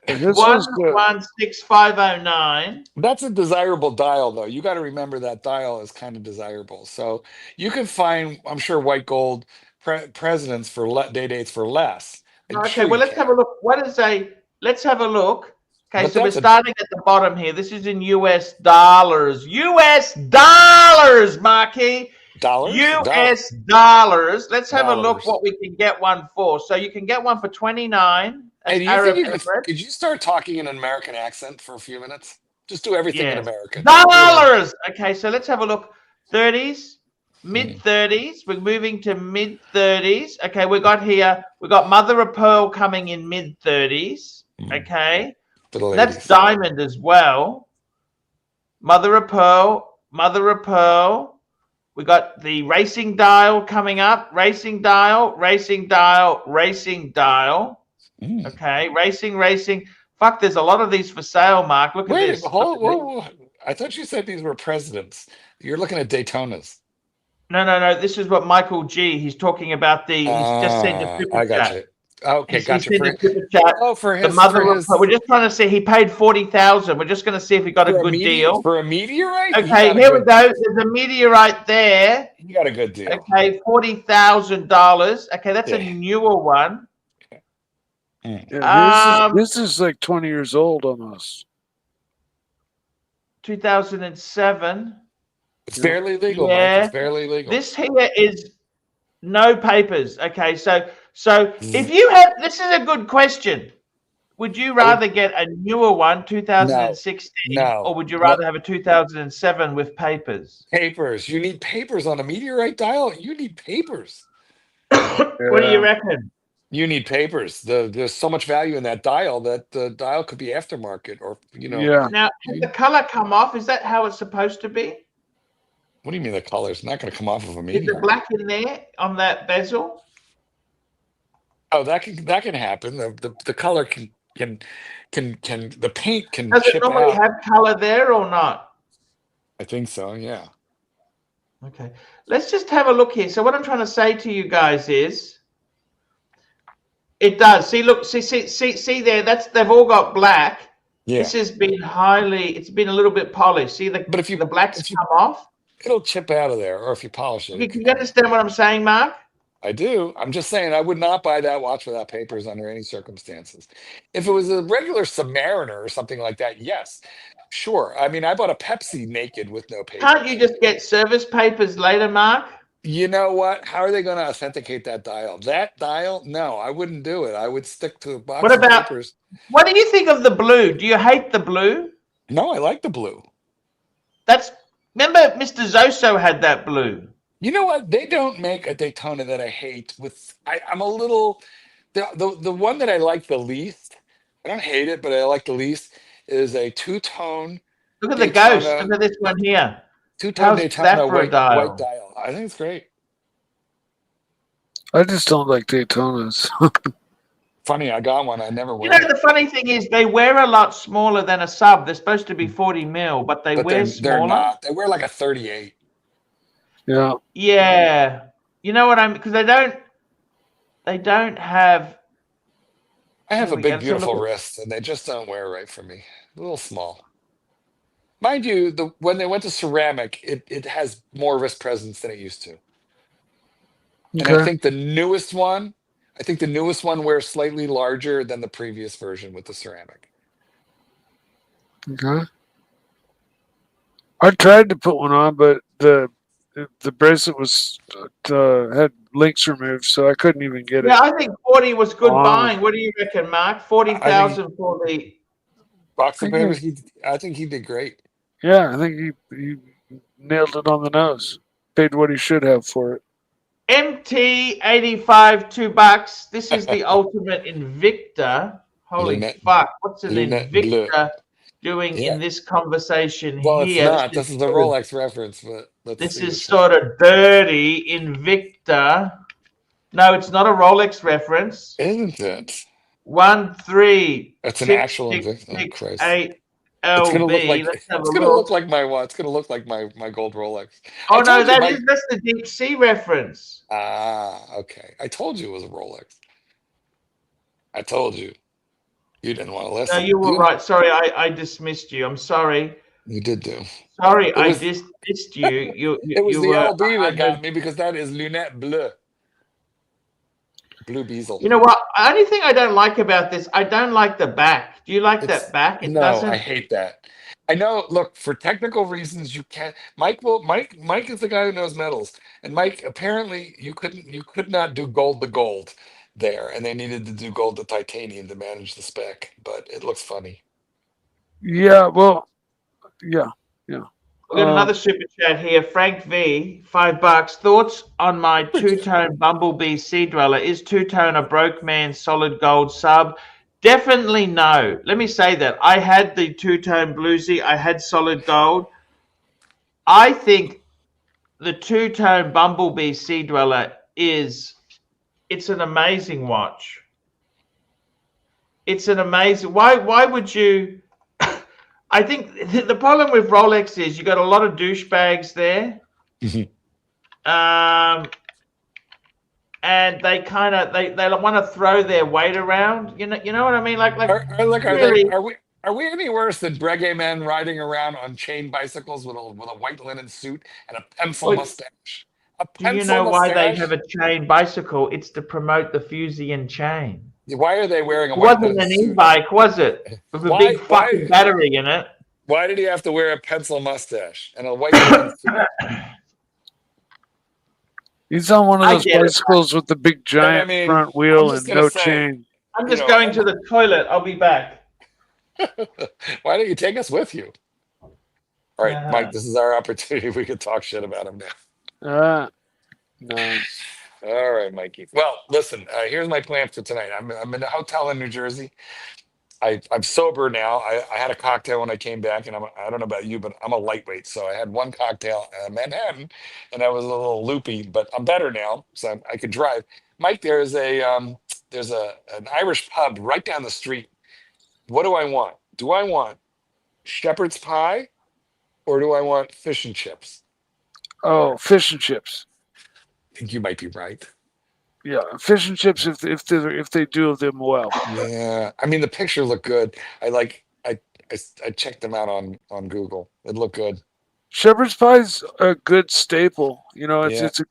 16509. That's a desirable dial, though. You got to remember that dial is kind of desirable. So you can find, I'm sure, white gold presidents for day dates for less. Okay, well, let's have a look. Let's have a look. Okay, so we're starting at the bottom here. This is in US dollars. US dollars, Marky. US dollars. Let's have a look what we can get one for. So you can get one for 29. Hey, do you think could you start talking in an American accent for a few minutes? Just do everything in American. Dollars. Okay, so let's have a look. 30s, mid 30s. We're moving to mid 30s. Okay, we got Mother of Pearl coming in mid 30s. Okay, that's diamond as well. Mother of Pearl. We got the racing dial coming up. Racing dial. Okay, racing. Fuck, there's a lot of these for sale, Mark. Look at this. Whoa. I thought you said these were presidents. You're looking at Daytonas. No. This is what Michael G. He's talking about he's just sent a super chat. You. Okay, gotcha. For his. We're just trying to see. He paid $40,000. We're just going to see if he got a good deal for a meteorite. Okay, here we go. There's a meteorite there. You got a good deal. Okay, $40,000. Okay, that's a newer one. Yeah, this is like 20 years old almost. 2007. It's fairly legal. Yeah, it's fairly legal. This here is no papers. Okay, so if you have, this is a good question. Would you rather get a newer one, 2016, or would you rather have a 2007 with papers? Papers. You need papers on a meteorite dial. You need papers. What do you reckon? You need papers. There's so much value in that dial that the dial could be aftermarket, or Yeah. Now, has the color come off? Is that how it's supposed to be? What do you mean the color's not going to come off of a meteorite? Is the black in there on that bezel? Oh, that can happen. The color can the paint can. Does it chip normally out. have color there or not? I think so. Yeah. Okay. Let's just have a look here. So what I'm trying to say to you guys is, it does. See, look, see there. They've all got black. Yeah. This has been it's been a little bit polished. See the blacks come off. It'll chip out of there, or if you polish it. Can you understand what I'm saying, Mark? I do. I'm just saying I would not buy that watch without papers under any circumstances. If it was a regular Submariner or something like that, yes, sure. I mean, I bought a Pepsi naked with no papers. Can't you just get service papers later, Mark? You know what? How are they going to authenticate that dial? That dial? No, I wouldn't do it. I would stick to a box of papers. What do you think of the blue? Do you hate the blue? No, I like the blue. That's Remember, Mr. Zoso had that blue. You know what? They don't make a Daytona that I hate. I'm a little the one that I like the least. I don't hate it, but I like the least is a two-tone Look at the ghost. Daytona, Look at this one here. two-tone How's that Daytona for a white dial? dial. I think it's great. I just don't like Daytonas. Funny, I got one. I never You wear know, it, the funny thing is they wear a lot smaller than a sub. They're supposed to be 40 mil, but they but wear they're smaller. not. They wear like a 38. Yeah. Yeah. You know what I mean? Because they don't have. I have Here a we go. big, Let's have a beautiful look. wrist, and they just don't wear right for me. A little small. Mind you, when they went to ceramic, it has more wrist presence than it used to. And Okay. I think the newest one wears slightly larger than the previous version with the ceramic. Okay. I tried to put one on, but the bracelet was had links removed, so I couldn't even get Yeah, it I think 40 was good on. buying. What do you reckon, Mark? I think 40,000 for the Boxer I think Papers, I think he did great. yeah, I think he nailed it on the nose. Paid what he should have for it. MT85, $2. This is the ultimate Invicta. Holy Lunette, fuck. What's an Lunette Bleu. Invicta doing Yeah. in this conversation Well, it's here? not. This is a Rolex reference, but let's This see is which one. sort of dirty. Invicta. No, it's not a Rolex reference. Isn't it? 1 3 It's an 6 actual 6 Invicta. Oh 6 Christ. 8 LB. Let's have a It's gonna look look. like my what? It's gonna look like my gold Rolex. Oh I no, told you, that's the deep sea reference. Okay. I told you it was a Rolex. I told you. You didn't want to No, listen. you were right. Sorry, I dismissed you. I'm sorry. You did do. Sorry, It I was dismissed you. You you, it was you the were LB that 100. got me because that is Lunette Bleu. Blue Bezel. You know what? Only thing I don't like about this, I don't like the back. Do you like that It's back? It no, I doesn't. hate that. I know, look, for technical reasons you can't Mike is the guy who knows metals. And Mike, apparently you could not do gold to gold there, and they needed to do gold to titanium to manage the spec, but it looks funny. Yeah, well, yeah. We got another super chat here. Frank V, $5. Thoughts on my two-tone Bumblebee Sea Dweller? Is two-tone a broke man solid gold sub? Definitely no. Let me say that. I had the two-tone bluesy. I had solid gold. I think the two-tone Bumblebee Sea Dweller it's an amazing watch. It's an amazing. Why would you? I think the problem with Rolex is you got a lot of douchebags there. And they kind of they want to throw their weight around. You know what I mean? Like really. Are we any worse than Breguet men riding around on chain bicycles with a white linen suit and a pencil Well, mustache? A do you pencil know why they have mustache? a chain bicycle? It's to promote the Fusian chain. Why are they wearing a It white wasn't linen an suit? e-bike, was it? With a big fucking battery in it. Why did he have to wear a pencil mustache and a white linen suit? He's on one of I those get it. bicycles with the big And giant front wheel and no chain. I'm just going to the toilet. I'll be back. Why don't you take us with you? All right, Uh-huh. Mike, this is our opportunity. We could talk shit about him now. No. All right, Mikey. Well, listen, here's my plan for tonight. I'm in a hotel in New Jersey. I'm sober now. I had a cocktail when I came back, and I don't know about you, but I'm a lightweight. So I had one cocktail in Manhattan, and I was a little loopy, but I'm better now, so I could drive. Mike, there's an Irish pub right down the street. What do I want? Do I want shepherd's pie, or do I want fish and chips? Oh, fish and chips. I think you might be right. Yeah, fish and chips if they do them well. Yeah, I mean the picture looked good. I checked them out on Google. It looked good. Shepherd's pie's a good staple. You know, Yeah, it's a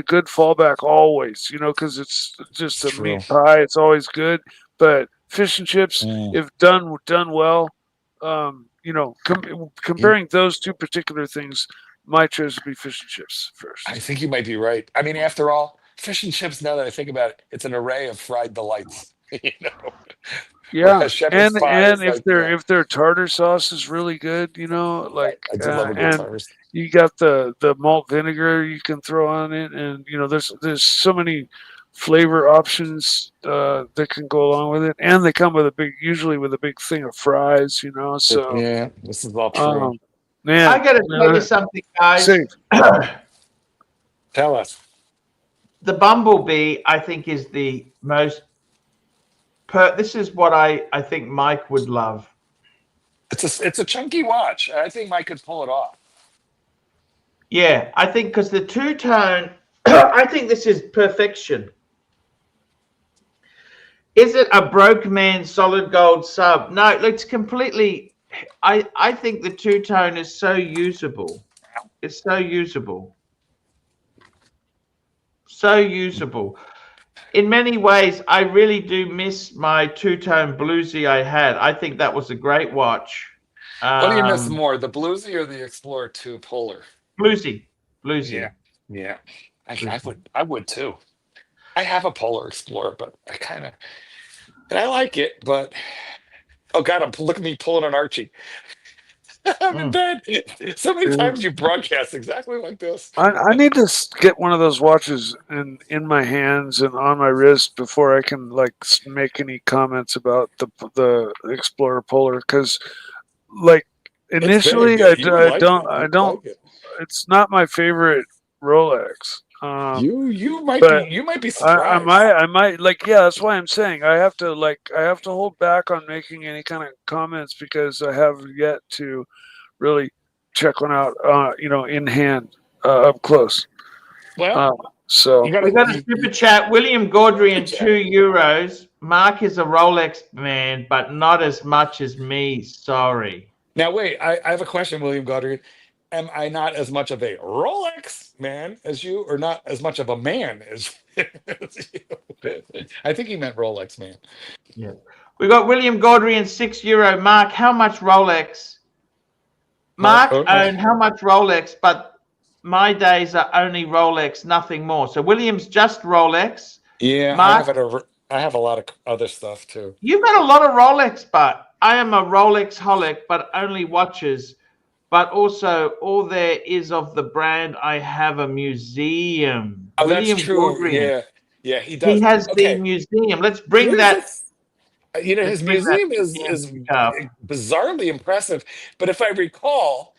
good fallback always. You know, because it's just it's a true. meat pie. It's always good. But fish and chips, Mm. if done well, you know, comparing those two particular things, my choice would be fish and chips first. I think you might be right. I mean, after all, fish and chips. Now that I think about it, it's an array of fried delights. You know, Yeah, shepherd's pie and is like, yeah. if their tartar sauce is really good, you know, like I do love a good and tartar. you got the malt vinegar you can throw on it, and you know there's so many flavor options that can go along with it, and they come with usually with a big thing of fries, you know. So Yeah, this is all true. um, man, I got to tell you something, guys. safe. Tell us. The Bumblebee, I think, is the most. This is what I think Mike would love. It's a chunky watch. I think Mike could pull it off. Yeah, I think because the two-tone, I think this is perfection. Is it a broke man solid gold sub? No, it's completely. I think the two-tone is so usable. It's so usable. So usable. In many ways, I really do miss my two-tone bluesy I had. I think that was a great watch. What do you miss more, the Bluesy or the Explorer 2 Polar? Bluesy. Yeah, yeah. I would too. I have a Polar Explorer, but and I like it, but oh God, look at me pulling an Archie. I'm in bed. So many times you broadcast exactly like this. I need to get one of those watches in my hands and on my wrist before I can like make any comments about the Explorer Polar, because like initially It's big. You would like it. I You would don't like it. it's not my favorite Rolex. You But might be I surprised. might like, yeah, that's why I'm saying I have to hold back on making any kind of comments because I have yet to really check one out, you know, in hand, up close. Well, So you got We got a to super chat. William Gaudry and chat. €2. Mark is a Rolex man, but not as much as me. Sorry. Now wait, I have a question, William Goddard. Am I not as much of a Rolex man as you, or not as much of a man as, as you? I think he meant Rolex man. Yeah. We got William Gaudry and €6. Mark, how much Rolex? Mark owned how much Rolex, but my days are only Rolex, nothing more. So William's just Rolex. Yeah, Mark, I have a lot of other stuff too. you've got a lot of Rolex, but I am a Rolex holic, but only watches. But also, all there is of the brand, I have a museum. Oh, that's William true. Gaudry. Yeah, he He does. has the Okay, museum. Let's bring here's that. this. His museum Museum is up. bizarrely impressive. But if I recall,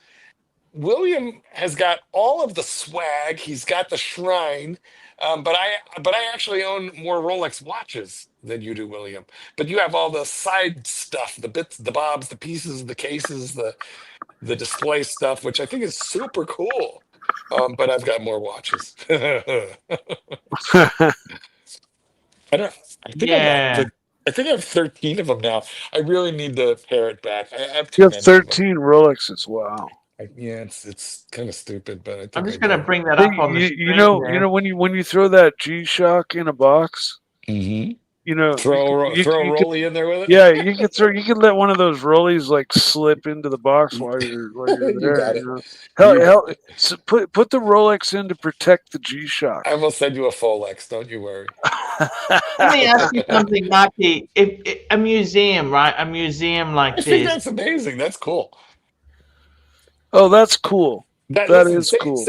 William has got all of the swag. He's got the shrine, but I actually own more Rolex watches than you do, William. But you have all the side stuff, the bits, the bobs, the pieces, the cases, the display stuff, which I think is super cool. But I've got more watches. I don't. I think I got Yeah. I think I have 13 of them now. I really need to pare it back. I have you too have many of them. 13 Rolexes. Wow. Yeah, it's kind of stupid, but I I'm think I just going to do. bring that Hey, up on the you screen know there. when you throw that G-Shock in a box, Mm-hmm. you know, Throw a you could, rollie in there with it. yeah, you could let one of those rollies like slip into the box while you're You there. got You it. know, You got it. so put the Rolex in to protect the G-Shock. I will send you a Folex. Don't you worry. Let me ask you something, Marky. If a museum, right? A museum I like think this. that's amazing. That's cool. Oh, that's cool. That Listen, is cool.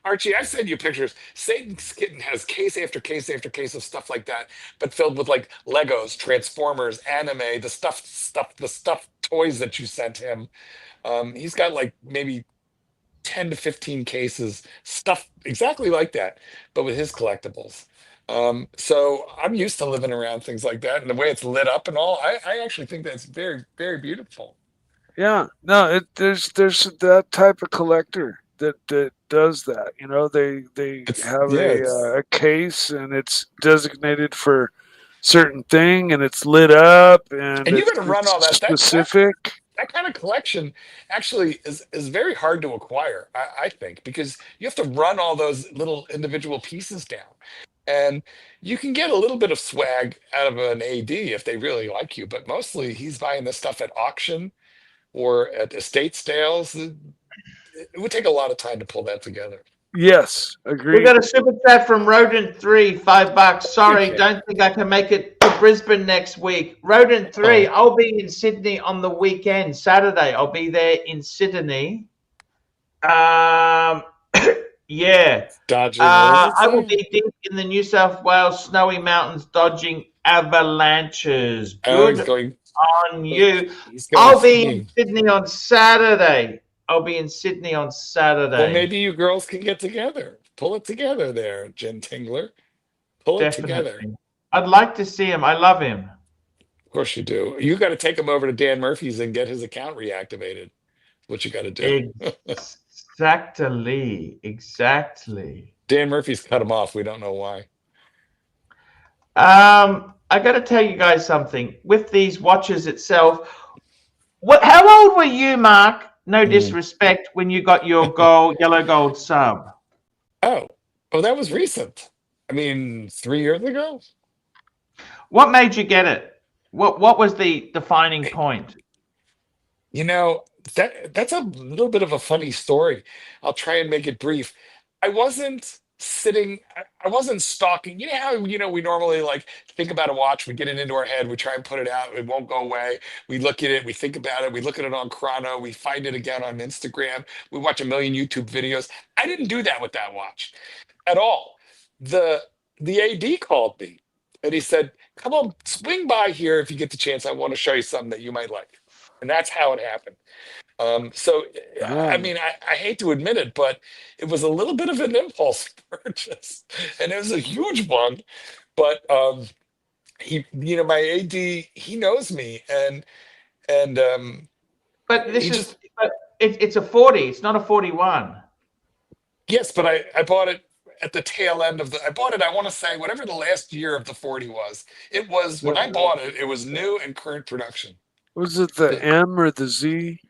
Archie, I've sent you pictures. Satan's Kitten has case after case after case of stuff like that, but filled with like Legos, Transformers, anime, the stuffed toys that you sent him. He's got like maybe 10 to 15 cases, stuff exactly like that, but with his collectibles. So I'm used to living around things like that, and the way it's lit up and all, I actually think that's very, very beautiful. Yeah, no, there's that type of collector that does that. You know, they have It's a case and it's designated for certain thing and it's lit up and and you got to run all it's that specific. that kind of collection actually is very hard to acquire, I think, because you have to run all those little individual pieces down. And you can get a little bit of swag out of an AD if they really like you, but mostly he's buying this stuff at auction or at estate sales. It would take a lot of time to pull that together. Yes, We agreed. got a super chat from Rodent 3, $5. Sorry, Okay. don't think I can make it to Brisbane next week. Rodent 3, Oh. I'll be in Sydney on the weekend. Saturday, I'll be there in Sydney. Yeah. Dodging, what does it I will say? be deep in the New South Wales snowy mountains dodging avalanches. Oh, he's Good going. on you. He's going I'll be in skiing. Sydney on Saturday. Well, maybe you girls can get together. Pull it together there, Jen Tingler. Pull it together. Definitely. I'd like to see him. I love him. Of course you do. You got to take him over to Dan Murphy's and get his account reactivated. What you got to do. Exactly. Exactly. Dan Murphy's cut him off. We don't know why. I got to tell you guys something. With these watches itself, how old were you, Mark? No disrespect, when you got your yellow gold sub. Oh, that was recent. I mean, 3 years ago. What made you get it? What was the defining point? You know, that's a little bit of a funny story. I'll try and make it brief. I wasn't sitting, I wasn't stalking. You know how, we normally like think about a watch, we get it into our head, we try and put it out, it won't go away. We look at it, we think about it, we look at it on Chrono, we find it again on Instagram, we watch a million YouTube videos. I didn't do that with that watch at all. The AD called me and he said, "Come on, swing by here if you get the chance. I want to show you something that you might like." And that's how it happened. So, I mean, I hate to admit it, but it was a little bit of an impulse purchase, and it was a huge one. But my AD, he knows me, and But he just it's a 40. It's not a 41. yes, but I bought it at the tail end of I bought it. I want to say whatever the last year of the 40 was. It was when I bought it. It was new and current production. Was it the M or the Z?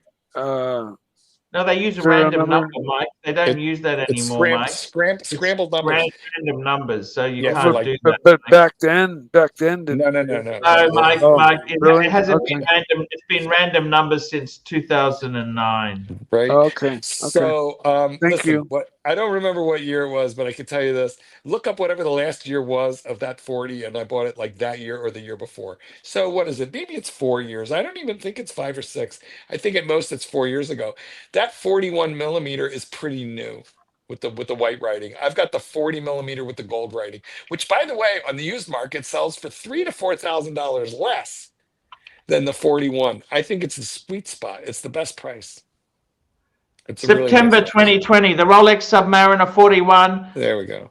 No, they use a Do you random remember? number, Mike. They don't use that It's anymore, Mike. scrambled numbers. Random numbers, so you Yeah, for can't like- do But, that. but back then, didn't No. No, Mike, Oh, Mike, really? it hasn't Okay. been random. It's been random numbers since 2009. Right. Okay. So, Thank listen, you. I don't remember what year it was, but I can tell you this. Look up whatever the last year was of that 40, and I bought it like that year or the year before. So what is it? Maybe it's 4 years. I don't even think it's 5 or 6. I think at most it's 4 years ago. That 41 millimeter is pretty new with the white writing. I've got the 40 millimeter with the gold writing, which by the way, on the used market sells for $3,000 to $4,000 less than the 41. I think it's a sweet spot. It's the best price. It's a really September nice. 2020, the Rolex Submariner 41 There we go.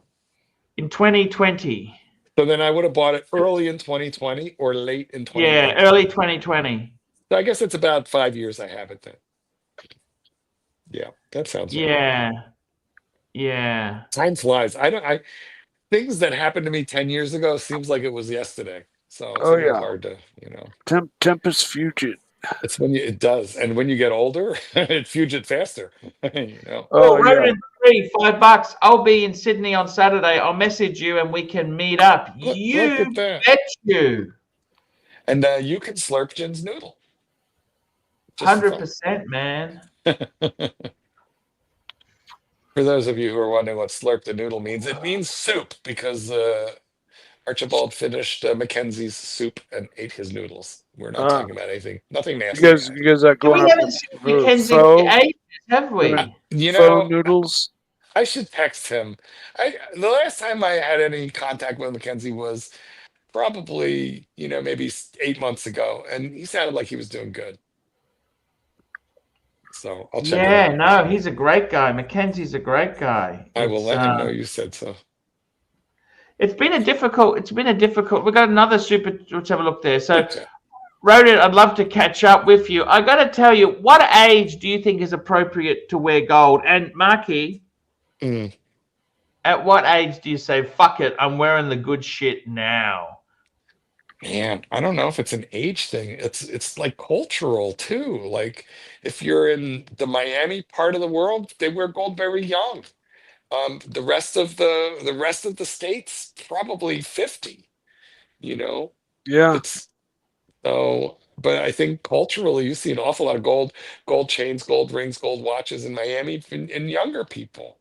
in 2020. So then I would have bought it early in 2020 or late in 2019. Yeah, early 2020. So I guess it's about 5 years I have it then. Yeah, that sounds right. Yeah. Yeah. Time flies. Things that happened to me 10 years ago seems like it was yesterday. So it's a little hard to, Tempest Fugit. It's it does. And when you get older, it fuges faster. Oh, yeah. Ronan 3, $5. I'll be in Sydney on Saturday. I'll message you and we can meet up. Look You at that. bet you. And you can slurp Jin's noodle. Just for fun. 100%, man. For those of you who are wondering what slurp the noodle means, it means soup because Archibald finished Mackenzie's soup and ate his noodles. We're not talking about anything, nothing nasty. You guys are going We up haven't seen Mackenzie faux, for ages, have we? faux noodles. I should text him. The last time I had any contact with Mackenzie was probably, maybe 8 months ago, and he sounded like he was doing good. So I'll check. Yeah, no, he's a great guy. Mackenzie's a great guy. I will let him know you said so. It's been a difficult. We got another super. Let's have a look there. So, Ronan, I'd love to catch up with you. I got to tell you, what age do you think is appropriate to wear gold? And Marky, at what age do you say, "Fuck it, I'm wearing the good shit now"? Man, I don't know if it's an age thing. It's like cultural too. Like if you're in the Miami part of the world, they wear gold very young. The rest of the states probably 50. Yeah. It's so. But I think culturally, you see an awful lot of gold chains, gold rings, gold watches in Miami in younger people.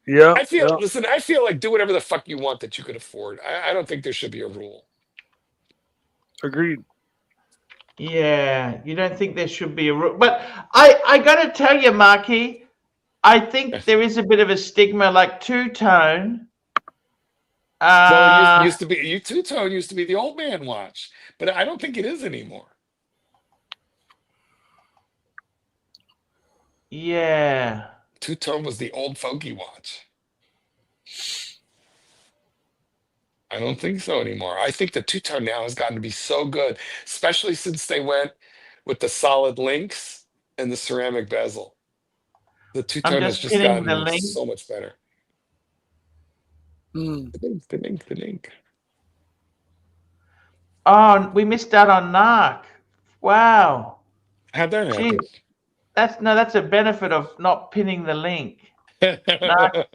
Yeah. Listen, I feel like do whatever the fuck you want that you could afford. I don't think there should be a rule. Agreed. Yeah, you don't think there should be a rule, but I got to tell you, Marky, I think there is a bit of a stigma, like two-tone. Well, it used, Uh, used to be two-tone used to be the old man watch, but I don't think it is anymore. yeah. Two-tone was the old fogey watch. I don't think so anymore. I think the two-tone now has gotten to be so good, especially since they went with the solid links and the ceramic bezel. The I'm two-tone has just just pinning the gotten link. so much better. Mm. The link. Oh, we missed out on Narc. Wow. How'd that happen? Jeez. That's a benefit of not pinning the link. Narc.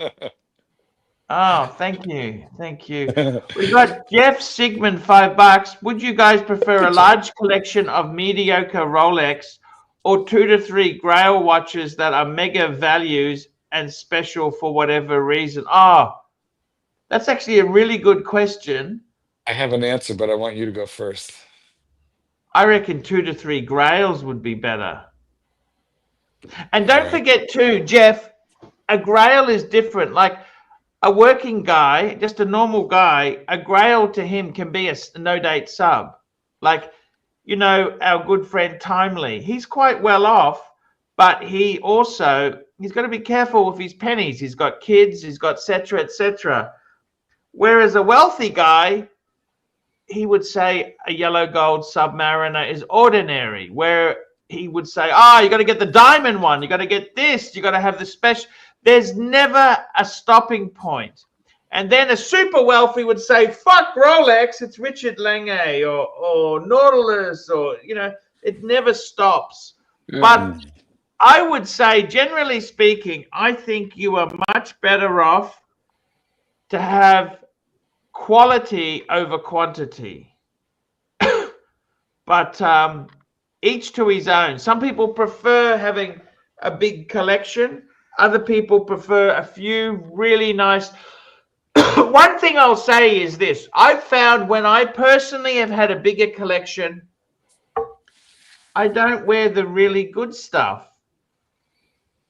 Oh, thank you. Thank you. We got Jeff Sigmund, $5. Would you guys prefer a Good job. large collection of mediocre Rolex or 2 to 3 Grail watches that are mega values and special for whatever reason? Oh, that's actually a really good question. I have an answer, but I want you to go first. I reckon 2 to 3 Grails would be better. And All don't right. forget too, Jeff, a Grail is different. Like a working guy, just a normal guy, a Grail to him can be a no date sub. Like, you know, our good friend Timely, he's quite well off, but he's got to be careful with his pennies. He's got kids, he's got etc. etc. Whereas a wealthy guy, he would say a yellow gold Submariner is ordinary, where he would say, you got to get the diamond one, you got to get this, you got to have the special. There's never a stopping point. And then a super wealthy would say, fuck Rolex, it's Richard Lange or Nautilus, or, you know, it never stops. But I would say, generally speaking, I think you are much better off to have quality over quantity. But each to his own. Some people prefer having a big collection. Other people prefer a few really nice. One thing I'll say is this. I've found when I personally have had a bigger collection, I don't wear the really good stuff,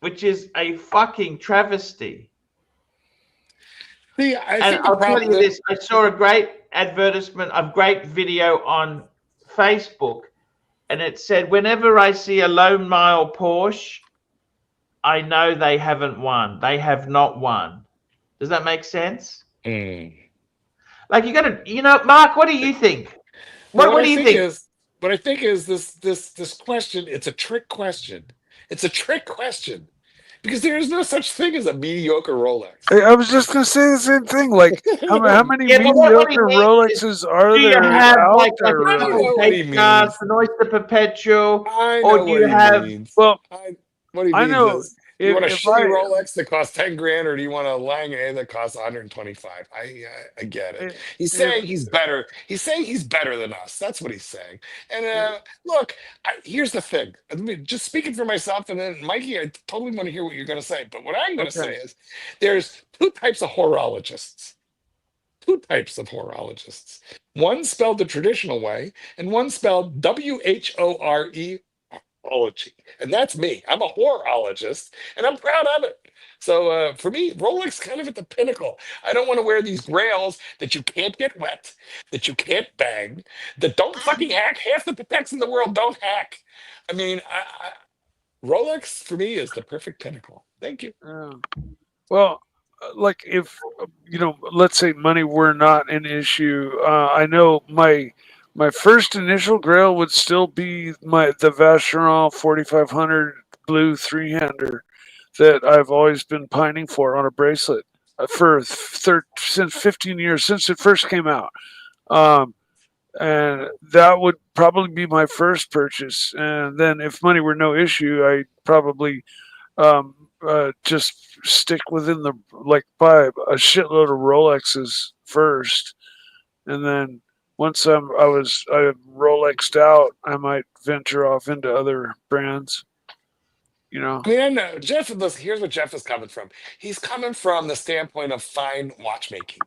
which is a fucking travesty. See, I And think the I'll tell problem you this. I saw a great advertisement, a great video on Facebook, and it said, whenever I see a low mile Porsche, I know they haven't won. They have not won. Does that make sense? Like you got to, you know, Mark, what do you think? Well, What do you think? what I think is this question. It's a trick question. It's a trick question because there is no such thing as a mediocre Rolex. I was just gonna say the same thing. Like, how many Yeah, but what he mediocre means is, Rolexes are do you there have out like a there, I really? triple know what Cape he cast, means. an Oyster Perpetual, I or know do what you he have? means. Well, What he I means know is, you want a if shitty I Rolex that costs 10 grand, or do you want a Lange that costs 125? I get it. He's if saying he's better. He's saying he's better than us. That's what he's saying. And look, here's the thing. I mean, just speaking for myself, and then Mikey, I totally want to hear what you're going to say. But what I'm going to say okay, is, there's two types of horologists. Two types of horologists. One spelled the traditional way, and one spelled WHORE horology. And that's me. I'm a horologist, and I'm proud of it. So for me, Rolex kind of at the pinnacle. I don't want to wear these grails that you can't get wet, that you can't bang, that don't fucking hack. Half the Pateks in the world don't hack. I mean, Rolex for me is the perfect pinnacle. Thank you. well, like if let's say money were not an issue, I know my first initial Grail would still be the Vacheron 4500 blue three-hander that I've always been pining for on a bracelet since 15 years since it first came out. And that would probably be my first purchase. And then, if money were no issue, I'd probably just stick within buy a shitload of Rolexes first, and then once I Rolexed out, I might venture off into other brands. I mean, I know Jeff. Listen, here's what Jeff is coming from. He's coming from the standpoint of fine watchmaking.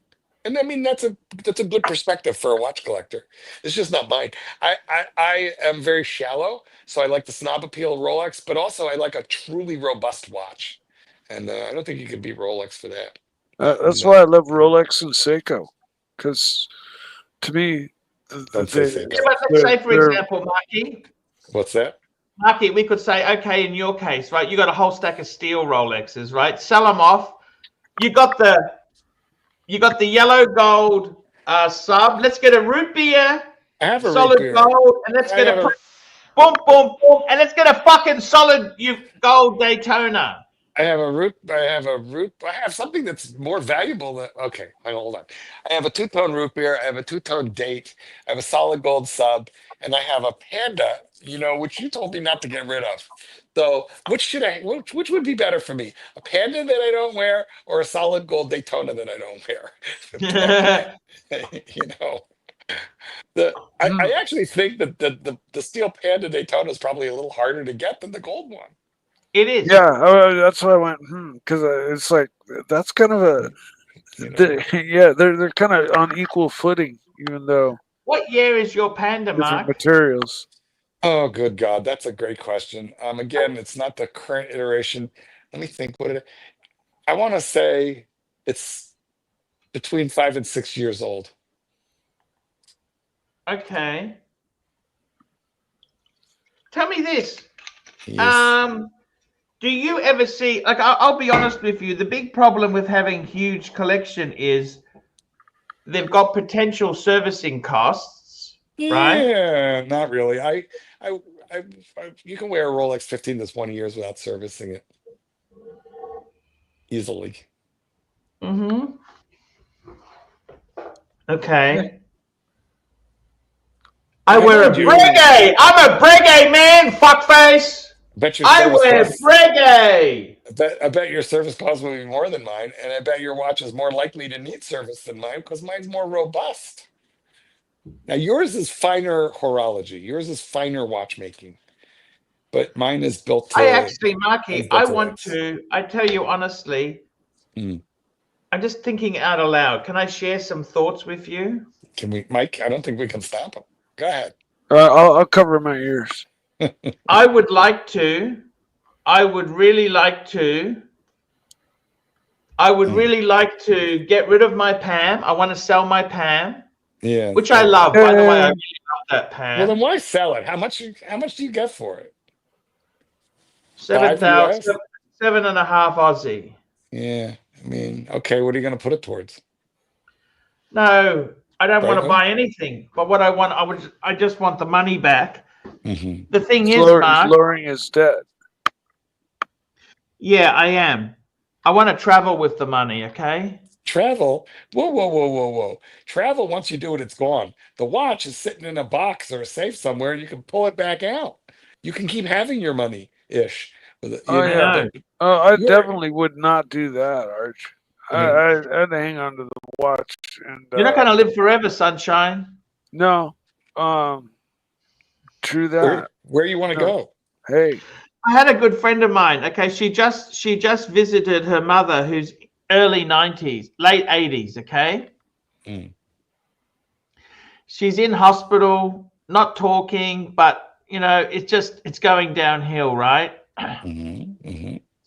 And I mean, that's a good perspective for a watch collector. It's just not mine. I am very shallow, so I like the snob appeal of Rolex, but also I like a truly robust watch, and I don't think you could beat Rolex for that. And, That's why I love Rolex and Seiko, because to me, don't say Yeah, Seiko. but let's say, for they're example, What's that? Marky, we could say, okay, in your case, right, you got a whole stack of steel Rolexes, right? Sell them off. You got the yellow gold sub. Let's get a root beer, I have a root solid beer. gold, and let's I get have a a boom, boom, boom, and let's get a fucking solid gold Daytona. I have a root. I have something that's more valuable than. Okay, hold on. I have a two-tone root beer. I have a two-tone date. I have a solid gold sub, and I have a panda. Which you told me not to get rid of. So, which should I? Which would be better for me? A panda that I don't wear, or a solid gold Daytona that I don't wear? you know, I actually think that the steel panda Daytona is probably a little harder to get than the gold one. It is. yeah. That's why I went because it's like that's kind of a they're kind of on equal footing, even though What year is your panda, different Mark? materials. Oh, good God, that's a great question. Again, it's not the current iteration. Let me think. I want to say it's between 5 and 6 years old. Okay. Tell me this. Yes. Do you ever see, like, I'll be honest with you, the big problem with having huge collection is they've got potential servicing costs, right? Yeah, not really. I, you can wear a Rolex 15 to 20 years without servicing it easily. Mm-hmm. Okay. I wear a Breguet. I'm a Breguet man, fuckface. Bet your I service wear costs. Breguet. I bet your service costs will be more than mine, and I bet your watch is more likely to need service than mine because mine's more robust. Now yours is finer horology. Yours is finer watchmaking, but mine is built I to. actually, Marky, I tell you honestly, Mm. I'm just thinking out aloud. Can I share some thoughts with you? Can we, Mike? I don't think we can stop him. Go ahead. I'll cover my ears. I would like to. I would really like to. I would really like to get rid of my Pam. I want to sell my Pam, Yeah. which I love. By the way, I really love that Pam. Well, then why sell it? How much do you get for it? 7,000, US? 7.5 Aussie. Yeah. I mean, okay. What are you going to put it towards? No, I don't want to Breguet? buy anything. But what I want, I just want the money back. Mm-hmm. The thing He's is, Mark. lowering his debt. Yeah, I am. I want to travel with the money. Okay. Travel? Whoa. Travel, once you do it, it's gone. The watch is sitting in a box or a safe somewhere, and you can pull it back out. You can keep having your money-ish. I I definitely would not do that, Arch. I mean, I'd hang on to the watch, and You're not going to live forever, sunshine. no, true that. where you want to go? Hey, I had a good friend of mine. Okay, she just visited her mother, who's early 90s, late 80s. Okay, she's in hospital, not talking, but it's going downhill, right?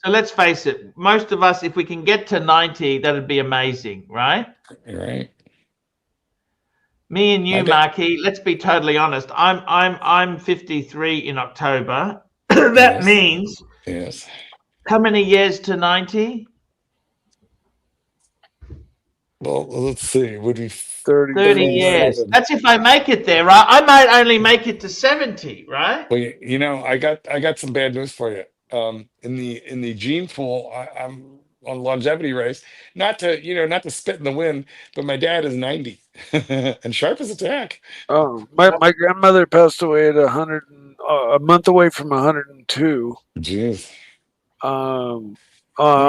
So let's face it. Most of us, if we can get to 90, that'd be amazing, right? Right. Me and you, Marky. Let's be totally honest. I'm 53 in October. That means how many years to 90? Well, let's see. Would be 30 years. That's if I make it there, right? I might only make it to 70, right? Well, I got some bad news for you. In the gene pool, I'm on longevity race. Not to spit in the wind, but my dad is 90 and sharp as a tack. Oh, my grandmother passed away at 100, a month away from 102. Jeez. On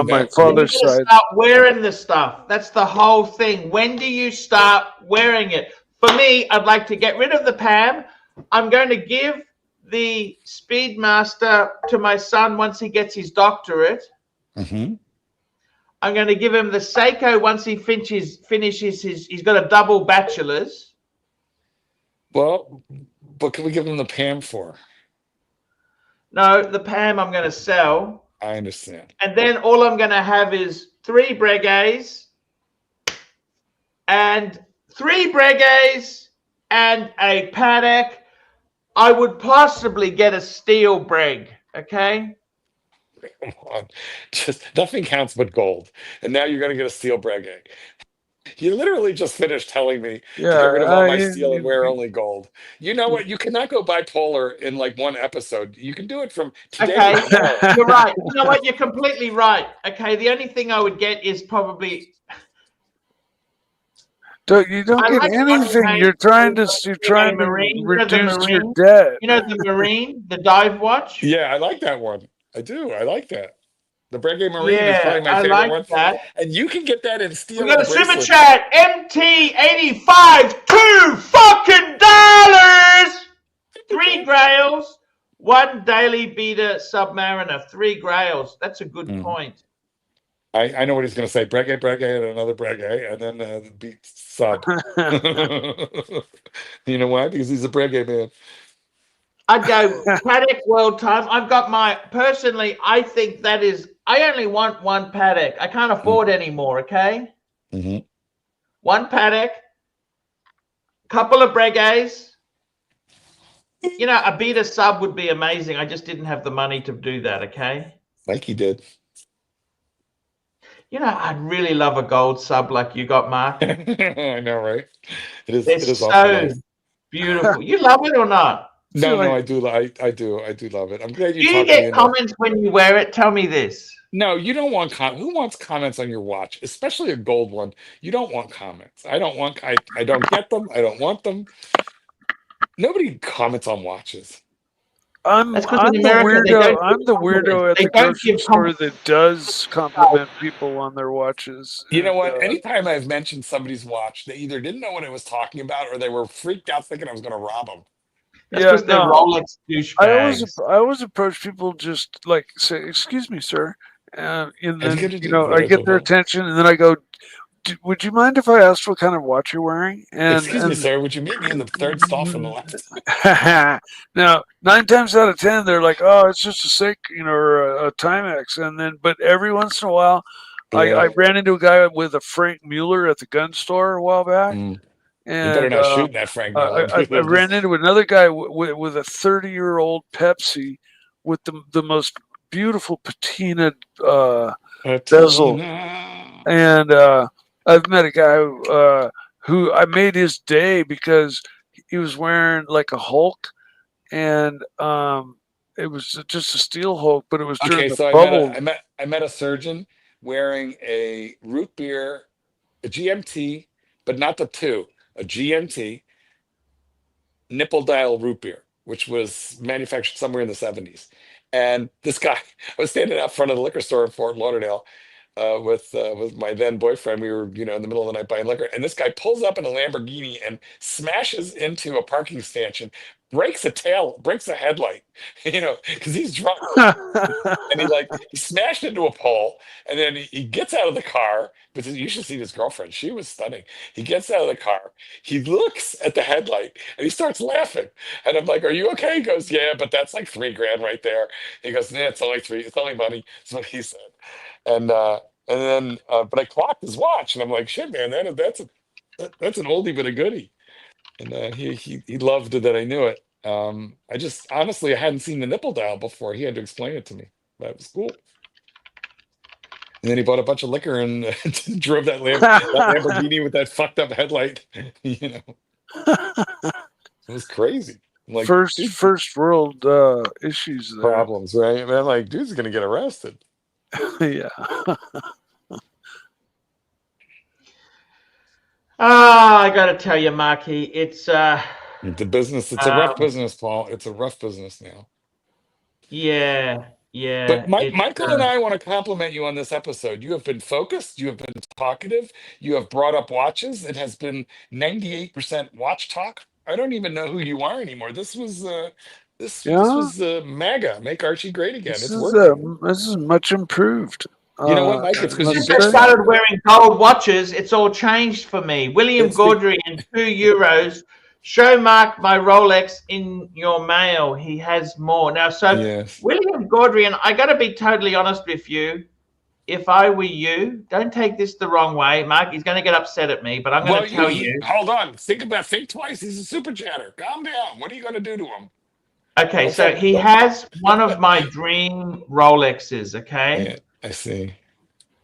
my father's side. Start wearing the stuff. That's the whole thing. When do you start wearing it? For me, I'd like to get rid of the Pam. I'm going to give the Speedmaster to my son once he gets his doctorate. I'm going to give him the Seiko once he finishes his. He's got a double bachelor's. Well, what can we give him the Pam for? No, the Pam I'm going to sell. I understand. And then all I'm going to have is 3 Breguets and 3 Breguets and a Patek. I would possibly get a steel Breg, okay? Come on. Just nothing counts but gold. And now you're going to get a steel Breguet. You literally just finished telling me to get rid of all my steel and wear only gold. You know what? You cannot go bipolar in like one episode. You can do it from today to tomorrow. You're right. You know what? You're completely right. Okay, the only thing I would get is probably. You don't I get like anything. watching You're trying to Marine. reduce your debt. You know the Marine, the dive watch. Yeah, I like that one. I do. I like that. The Breguet Marine is Yeah, probably my I favorite like one. that. And you can get that in steel. We got a and super bracelet. chat. MT85, $2 3 grails, 1 daily beater Submariner, 3 grails. That's a good point. I know what he's going to say. Breguet, and another Breguet, and then the beat sub. You know why? Because he's a Breguet man. I'd go Patek World Time. I've got my, personally, I think that is, I only want 1 Patek. I can't afford any more, okay? 1 Patek, couple of Breguets. You know, a beta sub would be amazing. I just didn't have the money to do that, okay? Like he did. You know, I'd really love a gold sub like you got, Mark. I know, right? It They're is so awesome. beautiful. You love it or not? No, I do love it. I'm glad you Do you get comments when you wear it? Tell me this. No, you don't want who wants comments on your watch, especially a gold one? You don't want comments. I don't get them. I don't want them. Nobody comments on watches. I'm the weirdo at the grocery store that does compliment people on their watches. You know what? Anytime I've mentioned somebody's watch, they either didn't know what I was talking about or they were freaked out thinking I was going to rob them. That's because they're Rolex douchebags. I always approach people just like say, "Excuse me, sir," and then I get their attention, and then I go, "Would you mind if I asked what kind of watch you're wearing?" Excuse me, sir. Would you meet me in the 3rd stall from the left? Now, 9 times out of 10, they're like, "Oh, it's just a Seiko, or a Timex," and then, but every once in a while, I ran into a guy with a Frank Mueller at the gun store a while back. And, you better not shoot that Frank Mueller. I ran into another guy with a 30-year-old Pepsi with the most beautiful patina bezel. And I've met a guy who I made his day because he was wearing like a Hulk, and it was just a steel Hulk, but it was during the bubble. I met a surgeon wearing a root beer, a GMT, but not the 2. A GMT nipple dial root beer, which was manufactured somewhere in the 70s. And this guy, I was standing out front of the liquor store in Fort Lauderdale with my then boyfriend. We were, in the middle of the night buying liquor, and this guy pulls up in a Lamborghini and smashes into a parking stanchion, breaks a headlight, because he's drunk. And he smashed into a pole, and then he gets out of the car. But you should see this girlfriend. She was stunning. He gets out of the car. He looks at the headlight and he starts laughing. And I'm like, "Are you okay?" He goes, "Yeah, but that's like $3,000 right there." He goes, "Yeah, it's only $3. It's only money." That's what he said. And then but I clocked his watch, and I'm like, "Shit, man, that's an oldie but a goodie." And he loved it that I knew it. I just honestly I hadn't seen the nipple dial before. He had to explain it to me. That was cool. And then he bought a bunch of liquor and drove that Lamborghini with that fucked up headlight. It was crazy. Like first world issues there. Problems, right? And I'm like, dude's gonna get arrested. Yeah. I got to tell you, Marky, it's the business. It's a rough business, Paul. It's a rough business now. Yeah. But Michael and I want to compliment you on this episode. You have been focused. You have been talkative. You have brought up watches. It has been 98% watch talk. I don't even know who you are anymore. This was MAGA, Make Archie Great Again. It's working. This is much improved. You know what, Mike? It's because you're Since I bitch Mustang? fat. started wearing gold watches, it's all changed for me. William It's be- Gaudry and €2. Show Mark my Rolex in your mail. He has more. Now, so yes. William Gaudry, and I got to be totally honest with you. If I were you, don't take this the wrong way. Mark, he's going to get upset at me, but I'm going Well, to tell you. hold on. Think twice. He's a super chatter. Calm down. What are you going to do to him? Okay, Don't so fuck. he Don't. has one of my dream Rolexes, okay? Yeah, I see.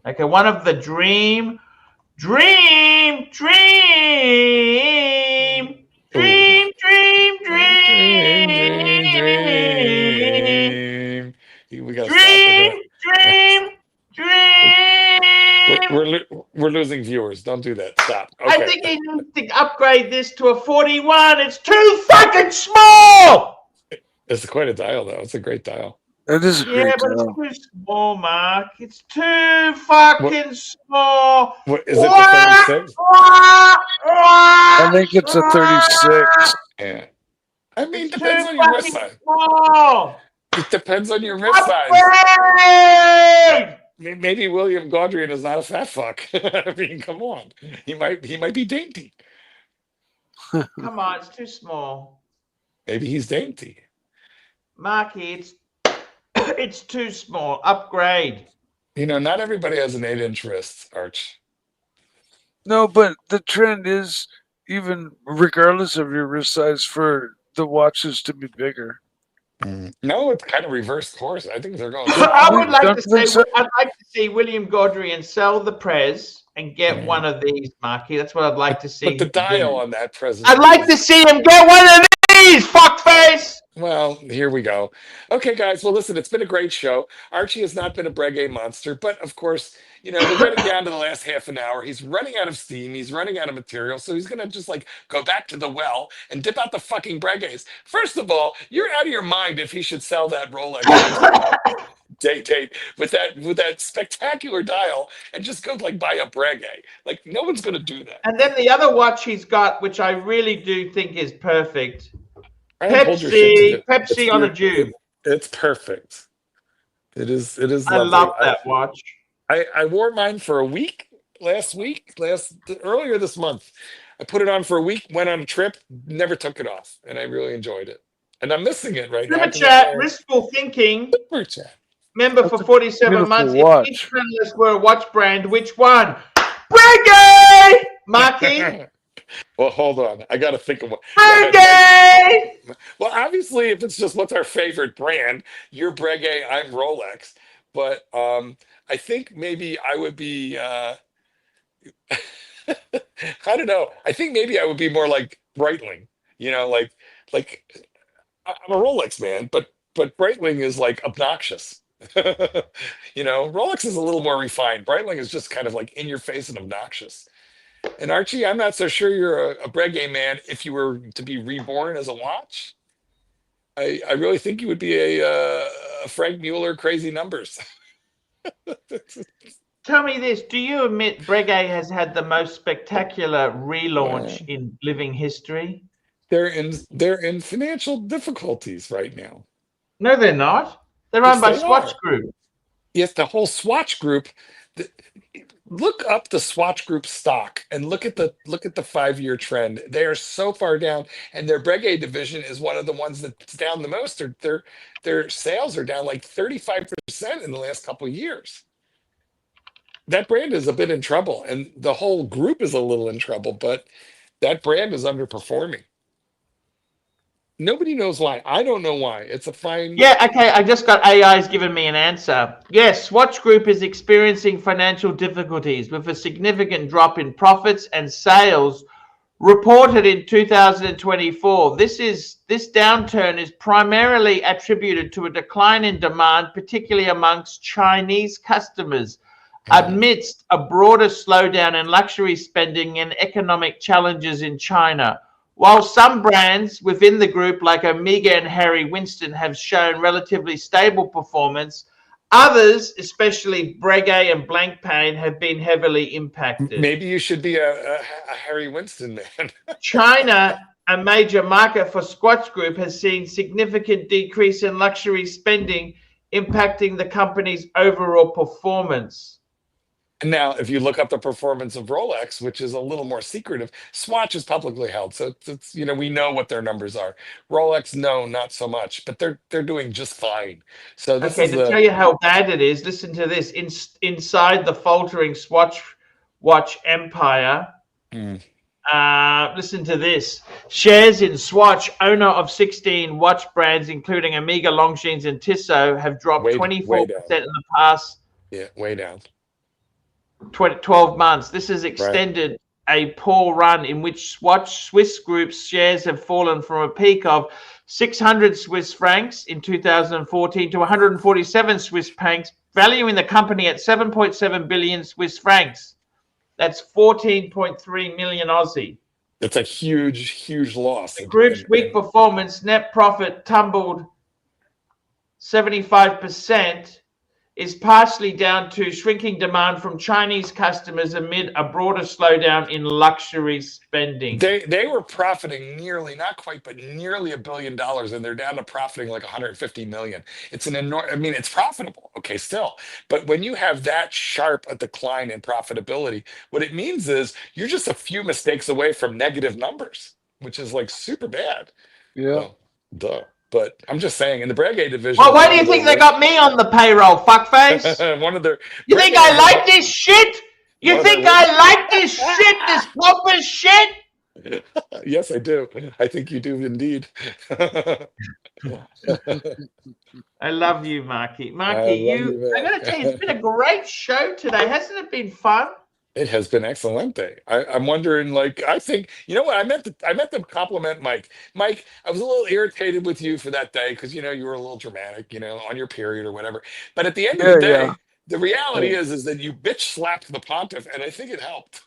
Okay, one of the dream, dream, dream, Ooh. dream, dream, Dream, dream, dream, dream. We gotta stop. dream, dream, We're dream. we're we're losing viewers. Don't do that. Stop. I Okay. think he needs to upgrade this to a 41. It's too fucking small. It's quite a dial, though. It's a great dial. It is a Yeah, great but it's dial. too small, Mark. It's too What? fucking small. What is it? The 36? I think it's a 36. Yeah. I mean, It's depends too on your wrist fucking size. small. It depends on your wrist size. Upgrade! Maybe William Gaudrian is not a fat fuck. I mean, come on. He might be dainty. Come on, it's too small. Maybe he's dainty. Marky, it's too small. Upgrade. You know, not everybody has an 8-inch wrist, Arch. No, but the trend is, even regardless of your wrist size, for the watches to be bigger. No, it's kind of reverse course. I think they're going. I would like Don't to think say, so. I'd like to see William Gaudrian sell the Prez and get Yeah. one of these, Marky. That's what I'd like to see. But the him dial do. on that present. I'd like to see him get one of these, fuckface. Well, here we go. Okay, guys. Well, listen, it's been a great show. Archie has not been a Breguet monster, but of course, you know, we're getting down to the last half an hour. He's running out of steam. He's running out of material. So he's going to just like go back to the well and dip out the fucking Breguets. First of all, you're out of your mind if he should sell that Rolex date with that spectacular dial and just go like buy a Breguet. Like no one's going to do that. And then the other watch he's got, which I really do think is perfect. I don't hold your shit to it. Pepsi on a tube. It's perfect. It is lovely. I love that watch. I wore mine for a week earlier this month. I put it on for a week, went on a trip, never took it off, and I really enjoyed it. And I'm missing it right now. Super chat, wistful thinking. Super chat. Member for 47 months. Watch. If each panelist were a watch brand, which one? Breguet! Marky. Well, hold on. I got to think of what. Breguet! Well, obviously, if it's just what's our favorite brand, you're Breguet, I'm Rolex. But I think maybe I would be. I don't know. I think maybe I would be more like Breitling. You know, like I'm a Rolex man, but Breitling is like obnoxious. You know, Rolex is a little more refined. Breitling is just kind of like in your face and obnoxious. And Archie, I'm not so sure you're a Breguet man if you were to be reborn as a watch. I really think you would be a Frank Mueller crazy numbers. Tell me this. Do you admit Breguet has had the most spectacular relaunch in living history? They're in financial difficulties right now. No, they're not. They're Yes, owned by they Swatch are. Group. Yes, the whole Swatch Group. Look up the Swatch Group stock and look at the 5-year trend. They are so far down, and their Breguet division is one of the ones that's down the most. Their sales are down like 35% in the last couple of years. That brand is a bit in trouble, and the whole group is a little in trouble, but that brand is underperforming. Nobody knows why. I don't know why. It's a fine. Yeah, okay. I just got AI's given me an answer. Yes, Swatch Group is experiencing financial difficulties with a significant drop in profits and sales reported in 2024. This downturn is primarily attributed to a decline in demand, particularly amongst Chinese customers, amidst a broader slowdown in luxury spending and economic challenges in China. While some brands within the group, like Omega and Harry Winston, have shown relatively stable performance, others, especially Breguet and Blancpain, have been heavily impacted. Maybe you should be a Harry Winston man. China, a major market for Swatch Group, has seen significant decrease in luxury spending impacting the company's overall performance. And now, if you look up the performance of Rolex, which is a little more secretive, Swatch is publicly held, so it's we know what their numbers are. Rolex, no, not so much, but they're doing just fine. So this Okay, is to tell you how bad it is, listen to this. Inside the faltering Swatch watch empire, listen to this. Shares in Swatch, owner of 16 watch brands, including Omega, Longines, and Tissot, have dropped 24% in the past way down. 12 months. This has extended a poor run in which Swiss Group's shares have fallen from a peak of 600 Swiss francs in 2014 to 147 Swiss francs, valuing the company at 7.7 billion Swiss francs. That's 14.3 million Aussie. That's a huge loss. The group's weak performance, net profit tumbled 75%, is partially down to shrinking demand from Chinese customers amid a broader slowdown in luxury spending. They were profiting nearly, not quite, but nearly $1 billion, and they're down to profiting like 150 million. It's an enormous. I mean, it's profitable, okay, still, but when you have that sharp a decline in profitability, what it means is you're just a few mistakes away from negative numbers, which is like super bad. Yeah. Well, duh. But I'm just saying, in the Breguet division. Well, why do you think they got me on the payroll, fuckface? One of their. You think I like this shit? You think I like this shit? This pompous shit? Yes, I do. I think you do indeed. I love you, Marky. Marky, I gotta tell you, it's been a great show today. Hasn't it been fun? It has been excellent day. I'm wondering, like, I think, you know what? I meant to compliment Mike. Mike, I was a little irritated with you for that day because, you were a little dramatic, on your period or whatever. But at the end of the day, the reality is that you bitch slapped the pontiff, and I think it helped.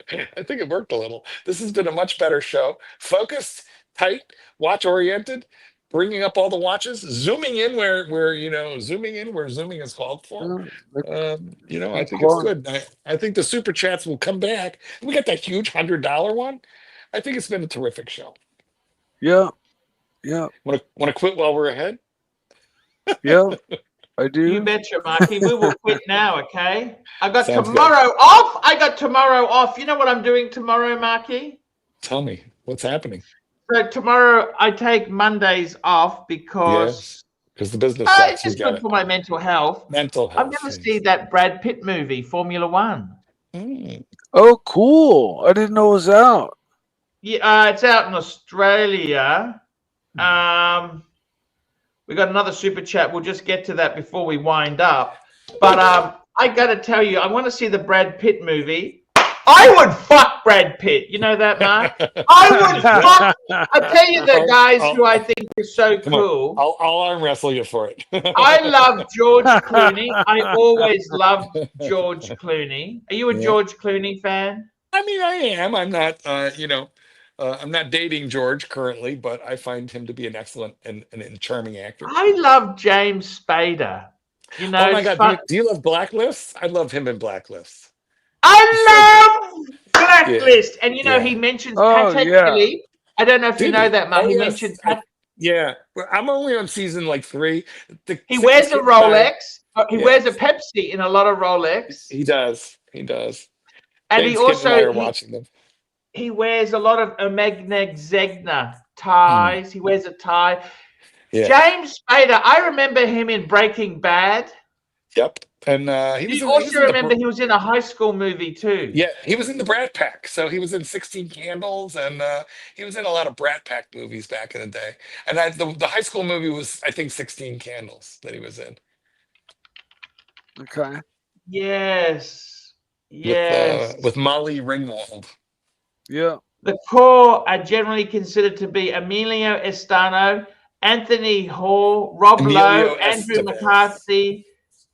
I think it worked a little. This has been a much better show. Focused, tight, watch oriented, bringing up all the watches, zooming in where zooming in where zooming is called for. I think it's good. I think the super chats will come back. We got that huge $100 one. I think it's been a terrific show. Yeah. Want to quit while we're ahead? Yeah, I do. You betcha, Marky. We will quit now, okay? I got Sounds tomorrow off. You know what I'm doing tomorrow, Marky? Tell me, what's happening? So tomorrow I take Mondays off because the business sucks. It's just good for my mental health. I'm going to see that Brad Pitt movie, Formula One. Oh, cool! I didn't know it was out. Yeah, it's out in Australia. We got another super chat. We'll just get to that before we wind up. But I got to tell you, I want to see the Brad Pitt movie. I would fuck Brad Pitt. You know that, Mark? I would fuck. I tell you the guys who I think are so cool. I'll arm wrestle you for it. I love George Clooney. I always loved George Clooney. Are you a George Clooney fan? I mean, I am. I'm not. I'm not dating George currently, but I find him to be an excellent and charming actor. I love James Spader. Oh my God! Do you love Blacklists? I love him in Blacklists. I love Blacklist, and he mentions Patek Philippe. I don't know if you know that, Mark. He mentioned I'm only on season like 3. He wears a Rolex. He wears a Pepsi in a lot of Rolex. He does. And James he also watching them. He wears a lot of OMMANEY Zegna ties. He wears a tie. Yeah. James Spader, I remember him in Breaking Bad. Yep. And he was in a high school movie too. Yeah, he was in the Brat Pack. So he was in 16 Candles, and he was in a lot of Brat Pack movies back in the day. And the high school movie was, I think, 16 Candles that he was in. Okay. Yes. With Molly Ringwald. Yeah. The core are generally considered to be Emilio Estano, Anthony Hall, Rob Lowe, Andrew McCarthy,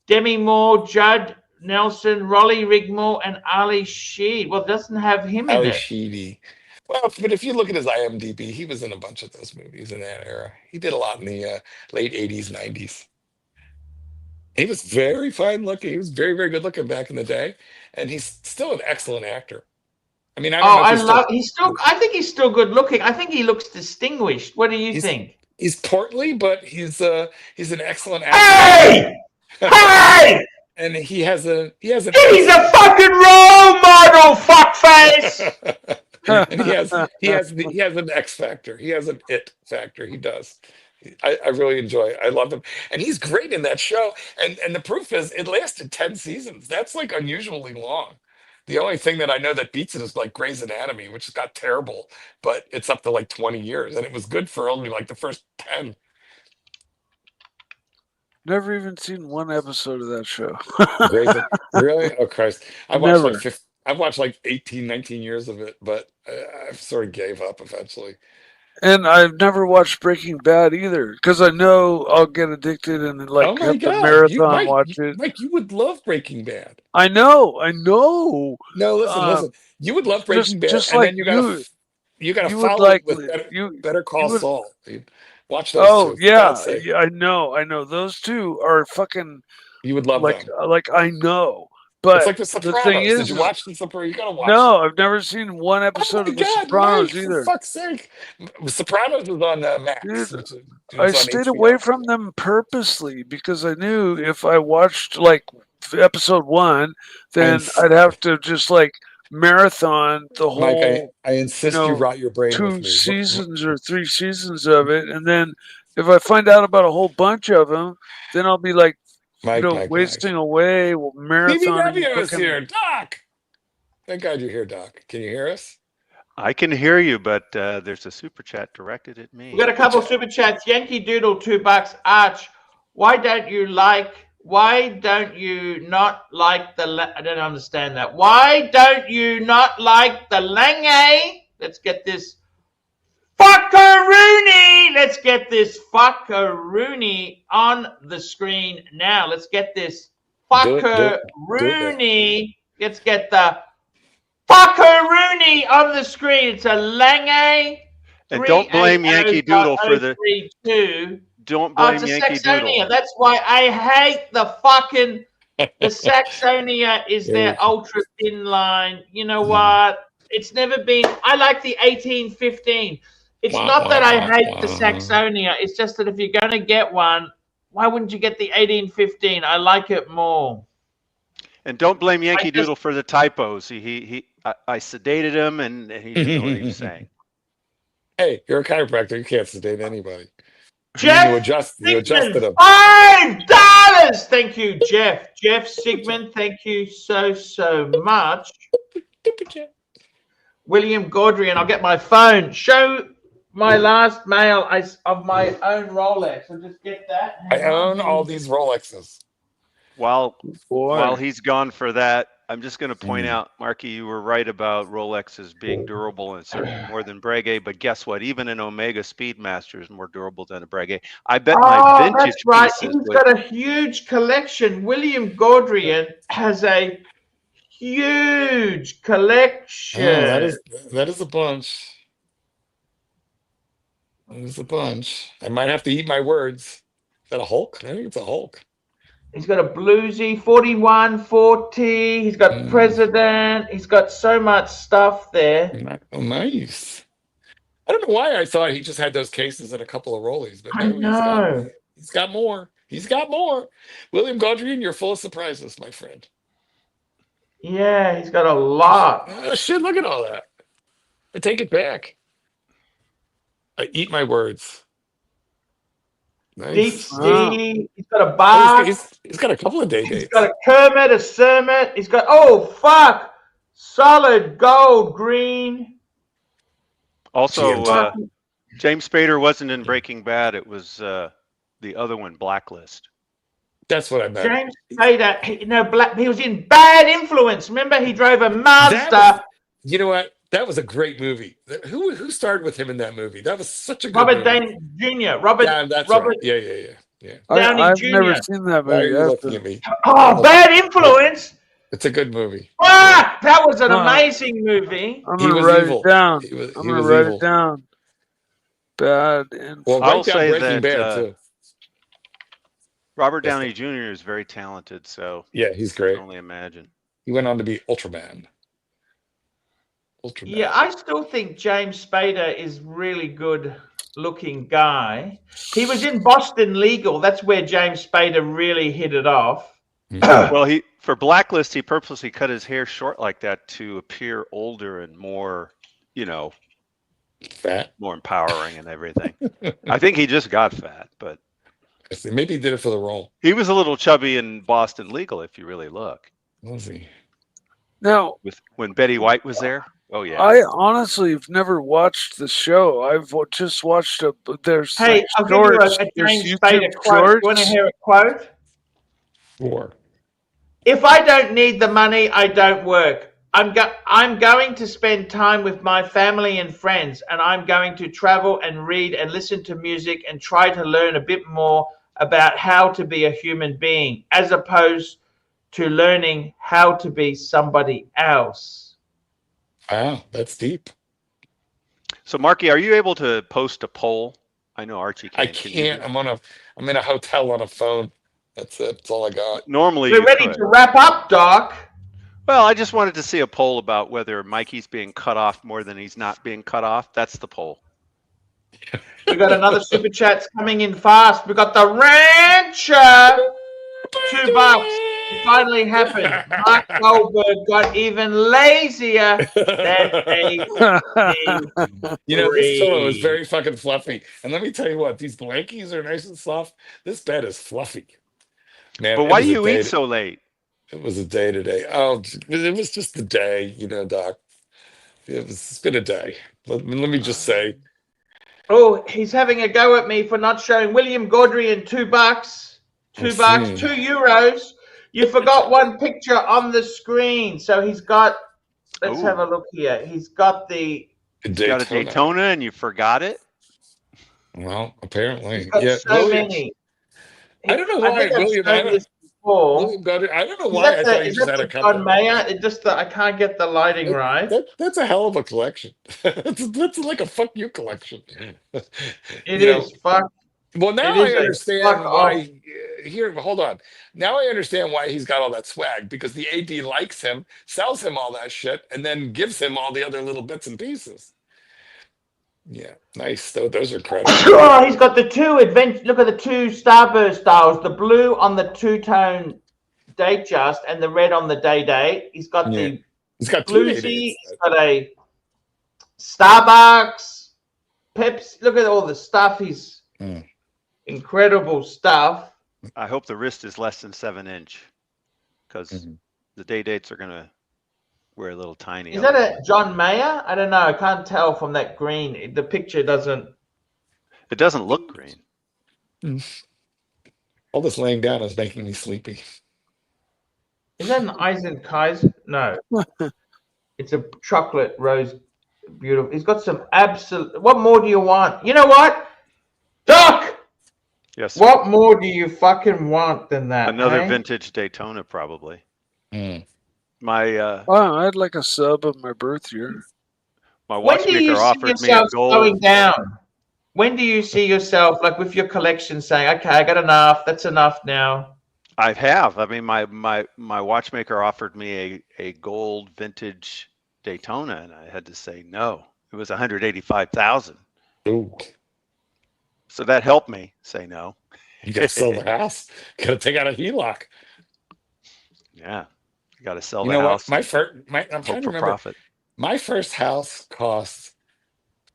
Demi Moore, Judd Nelson, Rolly Rigmore, and Ali Sheedy. Well, it doesn't have him in it. Ali Sheedy. Well, but if you look at his IMDb, he was in a bunch of those movies in that era. He did a lot in the late 80s, 90s. He was very fine looking. He was very, very good looking back in the day. And he's still an excellent actor. I mean, I think he's still good looking. I think he looks distinguished. What do you think? He's portly, but he's an excellent athlete. Hey! Hey! And he has an He's a fucking role model, fuckface! and he has an X factor. He has an it factor. He does. I really enjoy it. I love him, and he's great in that show. And the proof is, it lasted 10 seasons. That's like unusually long. The only thing that I know that beats it is like Grey's Anatomy, which got terrible, but it's up to like 20 years, and it was good for only like the first 10. Never even seen one episode of that show. Really? Oh Christ! Never. I've watched like 18, 19 years of it, but I sort of gave up eventually. And I've never watched Breaking Bad either, because I know I'll get addicted and like Oh my have to God, marathon watch it. Mike, you would love Breaking Bad. I know. No, listen. You would love Breaking Bad, just and like then you gotta you would follow like it with Better you Call would. Saul. Watch those Oh two. For yeah, God's sake. yeah, I know. Those two are fucking You would love them. like I know. It's But like The the thing Sopranos. Did you is watch The Sopranos? You gotta watch no, it. I've never seen one Oh episode my of The God, Sopranos Mike! For either. fuck's sake, The Sopranos was on Max, Dude, which I is on stayed HBO. away from them purposely because I knew if I watched like episode 1, then I'd have to just like marathon the Mike, whole, I insist you rot your brain with 2 me. seasons or 3 seasons of it. And then if I find out about a whole bunch of them, then I'll be like, Mike. wasting away marathoning BBW is fucking. here, Doc. Thank God you're here, Doc. Can you hear us? I can hear you, but there's a super chat directed at me. We got a couple super chats. Yankee Doodle, $2. Arch, why don't you not like I don't understand that. Why don't you not like the Lange? Let's get this fuckaroonie. Let's get this fuckaroonie on the screen now. Let's get this fuckaroonie. Let's get the fuckaroonie on the screen. It's a Lange. And don't blame Yankee Doodle for the. 032. Don't blame It's a Yankee Saxonia. Doodle. That's why I hate the fucking. The Saxonia is their ultra thin line. You know what? It's never been. I like the 1815. It's not that I hate the Saxonia. It's just that if you're going to get one, why wouldn't you get the 1815? I like it more. And don't blame Yankee Doodle for the typos. I sedated him, and he didn't know what he was saying. Hey, you're a chiropractor. You can't sedate anybody. Jeff, you adjusted him. $5. Thank you, Jeff. Jeff Sigmund, thank you so much. William Gaudry, and I'll get my phone. Show my last mail of my own Rolex. I'll just get that. I own all these Rolexes. While he's gone for that, I'm just going to point out, Marky, you were right about Rolexes being durable and certainly more than Breguet. But guess what? Even an Omega Speedmaster is more durable than a Breguet. I bet my vintage that's right. pieces. He's got a huge collection. William Gaudrian has a huge collection. Oh, that is a bunch. That is a bunch. I might have to eat my words. Is that a Hulk? I think it's a Hulk. He's got a bluesy 4140. He's got president. He's got so much stuff there. Oh, nice. I don't know why I thought he just had those cases and a couple of rollies, but I know. He's got more. He's got more. William Gaudrian, you're full of surprises, my friend. Yeah, he's got a lot. Oh, shit, look at all that. I take it back. I eat my words. Nice. Deep Steve. He's got a bar. He's got a couple of day dates. He's got a Kermit, a Sermit. He's got, solid gold green. Also, James Spader wasn't in Breaking Bad. It was the other one, Blacklist. That's what I meant. James Spader, he was in Bad Influence. Remember, he drove a Mazda. You know what? That was a great movie. Who starred with him in that movie? That was such a good Robert movie. Downey Jr. Robert. Right. Yeah. Downey I've Jr. never seen that Why are movie. you looking at me? Oh, Bad Influence. It's a good movie. That was an amazing movie. I'm gonna write it down. I'm gonna write it down. Bad Influence. Well, I'll say Breaking Bad too. Robert Downey Jr. is very talented, so yeah, he's great. I can only imagine. He went on to be Ultraman. Yeah, I still think James Spader is really good. looking guy. He was in Boston Legal. That's where James Spader really hit it off. Well, for Blacklist, he purposely cut his hair short like that to appear older and more, you know, Fat. more empowering and everything. I think he just got fat, but maybe he did it for the role. he was a little chubby in Boston Legal, if you really look. Was he? Now, When Betty White was there. Oh yeah. I honestly have never watched the show. I've just watched there's Hey, I'll give you a James Spader quote. You want to hear a quote? Sure. If I don't need the money, I don't work. I'm going to spend time with my family and friends, and I'm going to travel and read and listen to music and try to learn a bit more about how to be a human being, as opposed to learning how to be somebody else. Wow, that's deep. So, Marky, are you able to post a poll? I know Archie can. I can't. I'm in a hotel on a phone. That's it. That's all I got. Normally, we're ready to wrap up, Doc. Well, I just wanted to see a poll about whether Mikey's being cut off more than he's not being cut off. That's the poll. We got another super chats coming in fast. We got the rancher, $2. It finally happened. Mark Goldberg got even lazier than a You know, this pillow is very fucking fluffy. And let me tell you what, these blankies are nice and soft. This bed is fluffy. Man, but why do you eat so late? It was a day today. Oh, it was just a day, you know, Doc. It's been a day. Let me just say. Oh, he's having a go at me for not showing William Gaudry $2. $2, €2. You forgot one picture on the screen. So he's got, let's have a look here. He's got the got a Daytona and you forgot it? Well, apparently. He's got so many. I don't know why William Gaudry. I don't know why I thought he just had a couple. John Mayer. It just I can't get the lighting right. That's a hell of a collection. that's like a fuck you collection. It is fuck. Well, now I understand why. Here, hold on. Now I understand why he's got all that swag, because the AD likes him, sells him all that shit, and then gives him all the other little bits and pieces. Yeah, nice. Those are credible. Oh, he's got the two adventure. Look at the two Starburst styles: the blue on the two-tone Datejust and the red on the Day. He's got the bluesy. He's got a Starbucks, Pepsi. Look at all the stuff. He's incredible stuff. I hope the wrist is less than 7-inch, because the dates are gonna wear a little tiny. Is that a John Mayer? I don't know. I can't tell from that green. The picture doesn't. It doesn't look green. All this laying down is making me sleepy. Is that an Eisenkaiser? No. It's a chocolate rose. Beautiful. He's got some absolute. What more do you want? You know what, Doc? Yes. Sir. What more do you fucking want than that? Another vintage Daytona, probably. My I'd like a sub of my birth year. My watchmaker offered me a gold. Going down? When do you see yourself, like with your collection, saying, "Okay, I got enough. That's enough now"? I have. I mean, my watchmaker offered me a gold vintage Daytona, and I had to say no. It was $185,000. Ooh. So that helped me say no. You gotta sell the house. You gotta take out a HELOC. Yeah, you gotta sell the house. I'm trying to remember. Profit. My first house cost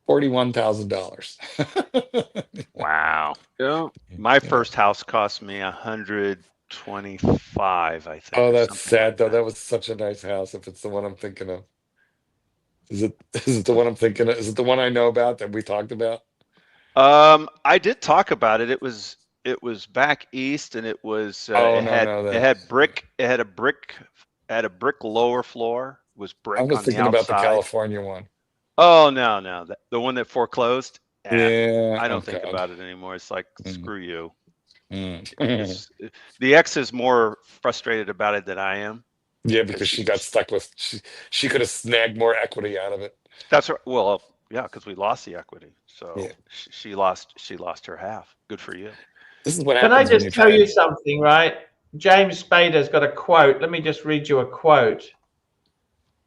$41,000. Wow. Yeah. My first house cost me $125,000, I think. Oh, that's sad though. That was such a nice house. If it's the one I'm thinking of, is it the one I'm thinking of? Is it the one I know about that we talked about? I did talk about it. It was back east, and it was it had a brick lower floor. It was brick. I was thinking about the California one. Oh no, the one that foreclosed. Yeah, I don't think about it anymore. It's like screw you. The ex is more frustrated about it than I am. Yeah, because she got stuck with she could have snagged more equity out of it. That's right. Well, yeah, because we lost the equity. So she lost her half. Good for you. This is what happens. Can I just tell you something, right? James Spader's got a quote. Let me just read you a quote,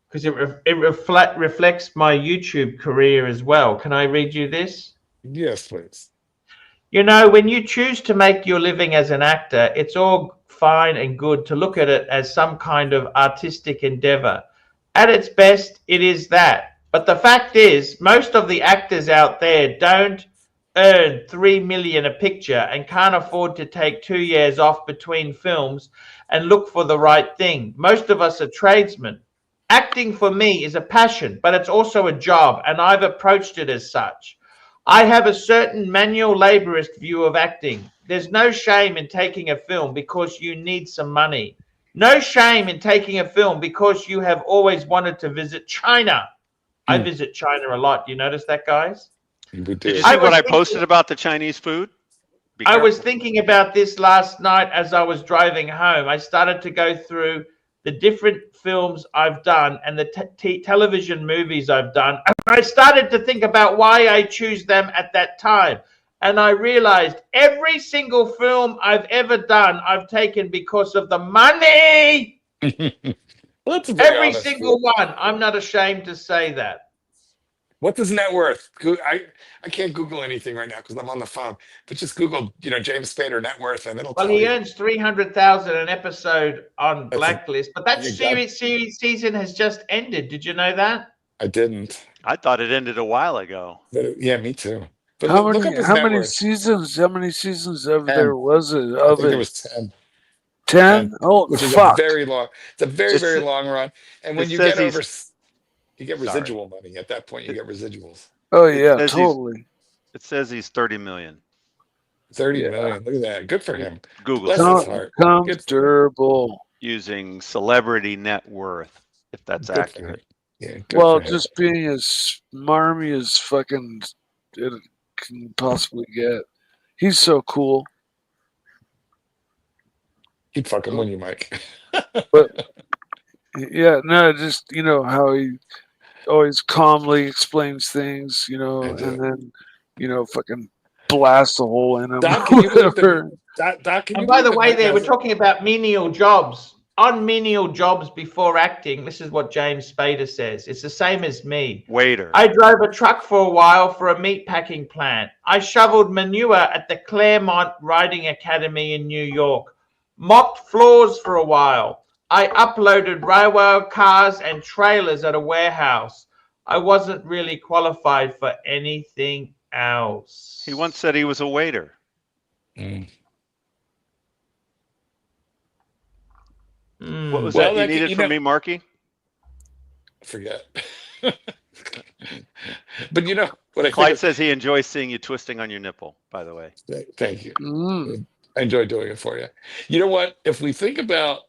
because it reflects my YouTube career as well. Can I read you this? Yes, please. You know, when you choose to make your living as an actor, it's all fine and good to look at it as some kind of artistic endeavor. At its best, it is that. But the fact is, most of the actors out there don't earn 3 million a picture and can't afford to take 2 years off between films and look for the right thing. Most of us are tradesmen. Acting for me is a passion, but it's also a job, and I've approached it as such. I have a certain manual laborist view of acting. There's no shame in taking a film because you need some money. No shame in taking a film because you have always wanted to visit China. I visit China a lot. You notice that, guys? Did you see what I posted about the Chinese food? I was thinking about this last night as I was driving home. I started to go through the different films I've done and the television movies I've done. And I started to think about why I choose them at that time. And I realized every single film I've ever done, I've taken because of the money. Every single one. I'm not ashamed to say that. What's his net worth? I can't Google anything right now because I'm on the phone. But just Google, James Spader net worth, and it'll tell you. Well, he earns 300,000 an episode on Blacklist, but that season has just ended. Did you know that? I didn't. I thought it ended a while ago. Yeah, me too. But how many seasons? How many seasons of 10. There was it? I think it was 10. 10? Oh, which is fuck. a very long. It's a very long run. And when you get over, you get residual money. At that point, you get residuals. Oh yeah, totally. It says he's 30 million. 30 million. Look at that. Good for him. Google comfortable. Using celebrity net worth, if that's accurate. Yeah. Well, just being as smarmy as fucking it can possibly get. He's so cool. He'd fucking win you, Mike. But yeah, no, just how he always calmly explains things, and then fucking blast a hole in him. Doc, and by the way, we're talking about menial jobs. On menial jobs before acting, this is what James Spader says. It's the same as me. Waiter. I drove a truck for a while for a meat packing plant. I shoveled manure at the Claremont Riding Academy in New York. Mopped floors for a while. I uploaded railway cars and trailers at a warehouse. I wasn't really qualified for anything else. He once said he was a waiter. What was that you needed from me, Marky? I forget. But what Clyde says he enjoys seeing you twisting on your nipple, by the way. Thank you. I enjoy doing it for you. You know what? If we think about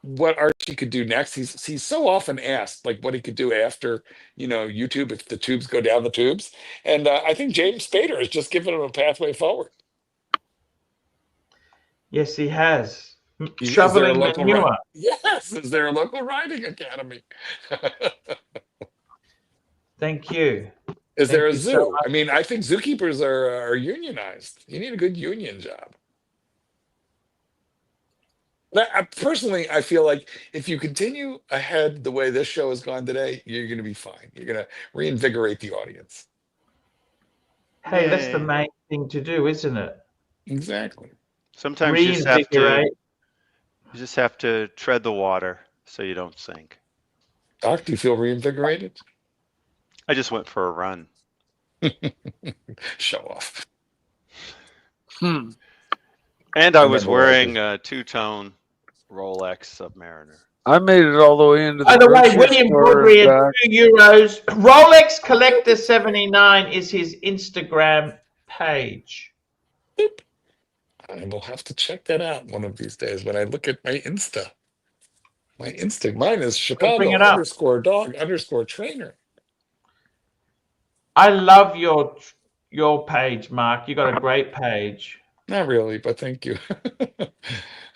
what Archie could do next, he's so often asked like what he could do after YouTube if the tubes go down the tubes, and I think James Spader has just given him a pathway forward. Yes, he has. Shoveling manure. Yes, is there a local riding academy? Thank you. Is there a zoo? I mean, I think zookeepers are unionized. You need a good union job. Personally, I feel like if you continue ahead the way this show has gone today, you're going to be fine. You're going to reinvigorate the audience. Hey, that's the main thing to do, isn't it? Exactly. Sometimes you just have to tread the water so you don't sink. Doc, do you feel reinvigorated? I just went for a run. Show off. And I was wearing a two-tone Rolex Submariner. I made it all the way into the By the way, William Gaudry at €2. Rolex Collector 79 is his Instagram page. Boop. I will have to check that out one of these days when I look at my Insta. Mine is Chicago _dog_trainer. I love your page, Mark. You got a great page. Not really, but thank you.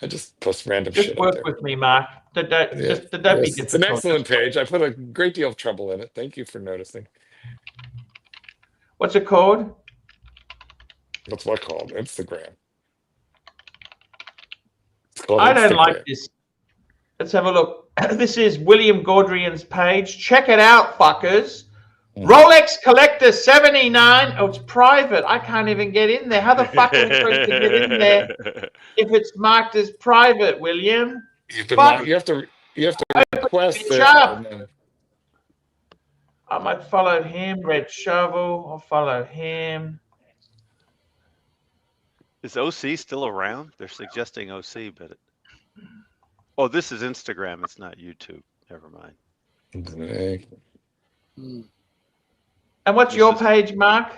I just post random shit. Just work with me, Mark. Don't be difficult. It's an excellent page. I put a great deal of trouble in it. Thank you for noticing. What's it called? What's what called? Instagram. I don't like this. Let's have a look. This is William Gaudrian's page. Check it out, fuckers. Rolex Collector 79. Oh, it's private. I can't even get in there. How the fuck are we supposed to get in there if it's marked as private, William? You Fuck. have to request Bitch it. up. And then, I might follow him. Red Shovel. I'll follow him. Is OC still around? They're suggesting OC, but oh, this is Instagram. It's not YouTube. Never mind. And what's your page, Mark?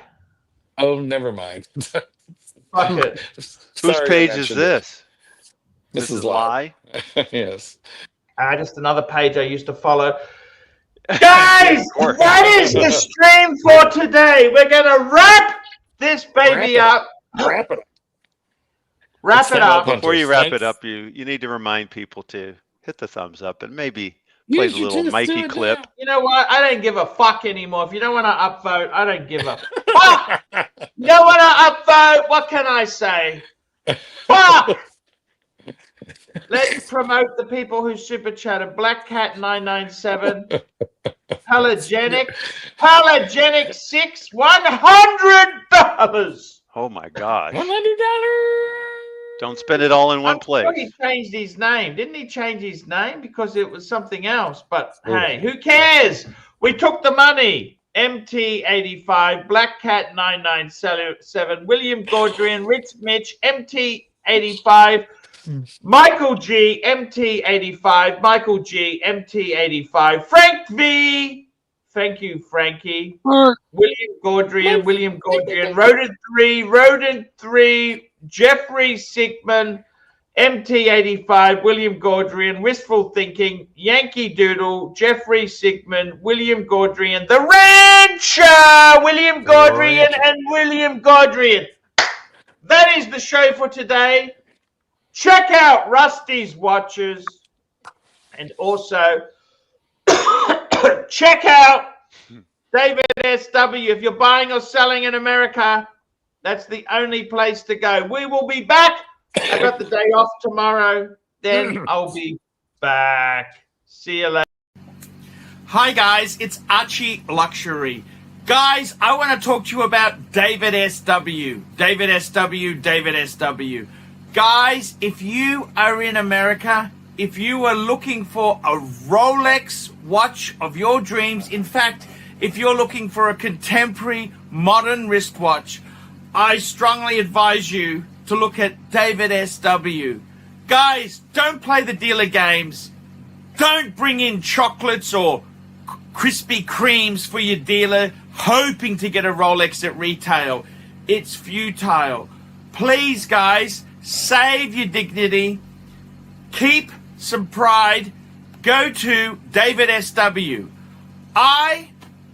Oh, never mind. Fuck it. Whose page is this? This is Lie. Yes. Just another page I used to follow. Guys, course. that is the stream for today. We're going to wrap this baby up. Wrap it up. Wrap it up. Before you wrap it up, you need to remind people to hit the thumbs up and maybe play the little Mikey clip. You know what? I don't give a fuck anymore. If you don't want to upvote, I don't give a fuck. You don't want to upvote? What can I say? Fuck. Let's promote the people who super chatted. Black Cat 997, Palagenic 6, $100. Oh my gosh! $100. Don't spend it all in one place. He changed his name. Didn't he change his name? Because it was something else. But hey, who cares? We took the money. MT85, Black Cat 997, William Gaudrian, Rich Mitch, MT85, Michael G, MT85, Michael G, MT85, Frank V. Thank you, Frankie. William Gaudrian, Rodent 3, Jeffrey Sigmund, MT85, William Gaudrian, Wistful Thinking, Yankee Doodle, Jeffrey Sigmund, William Gaudrian, The Rancher, William Gaudrian, and William Gaudrian. That is the show for today. Check out Rusty's watches, and also check out David SW. If you're buying or selling in America, that's the only place to go. We will be back. I got the day off tomorrow. Then I'll be back. See you later. Hi, guys. It's ArchieLuxury. Guys, I want to talk to you about David SW. David SW. Guys, if you are in America, if you are looking for a Rolex watch of your dreams, in fact, if you're looking for a contemporary modern wristwatch, I strongly advise you to look at David SW. Guys, don't play the dealer games. Don't bring in chocolates or Krispy Kremes for your dealer hoping to get a Rolex at retail. It's futile. Please, guys, save your dignity. Keep some pride. Go to David SW. I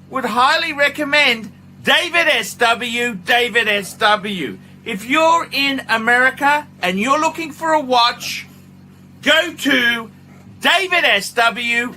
would highly recommend David SW. If you're in America and you're looking for a watch, go to David SW.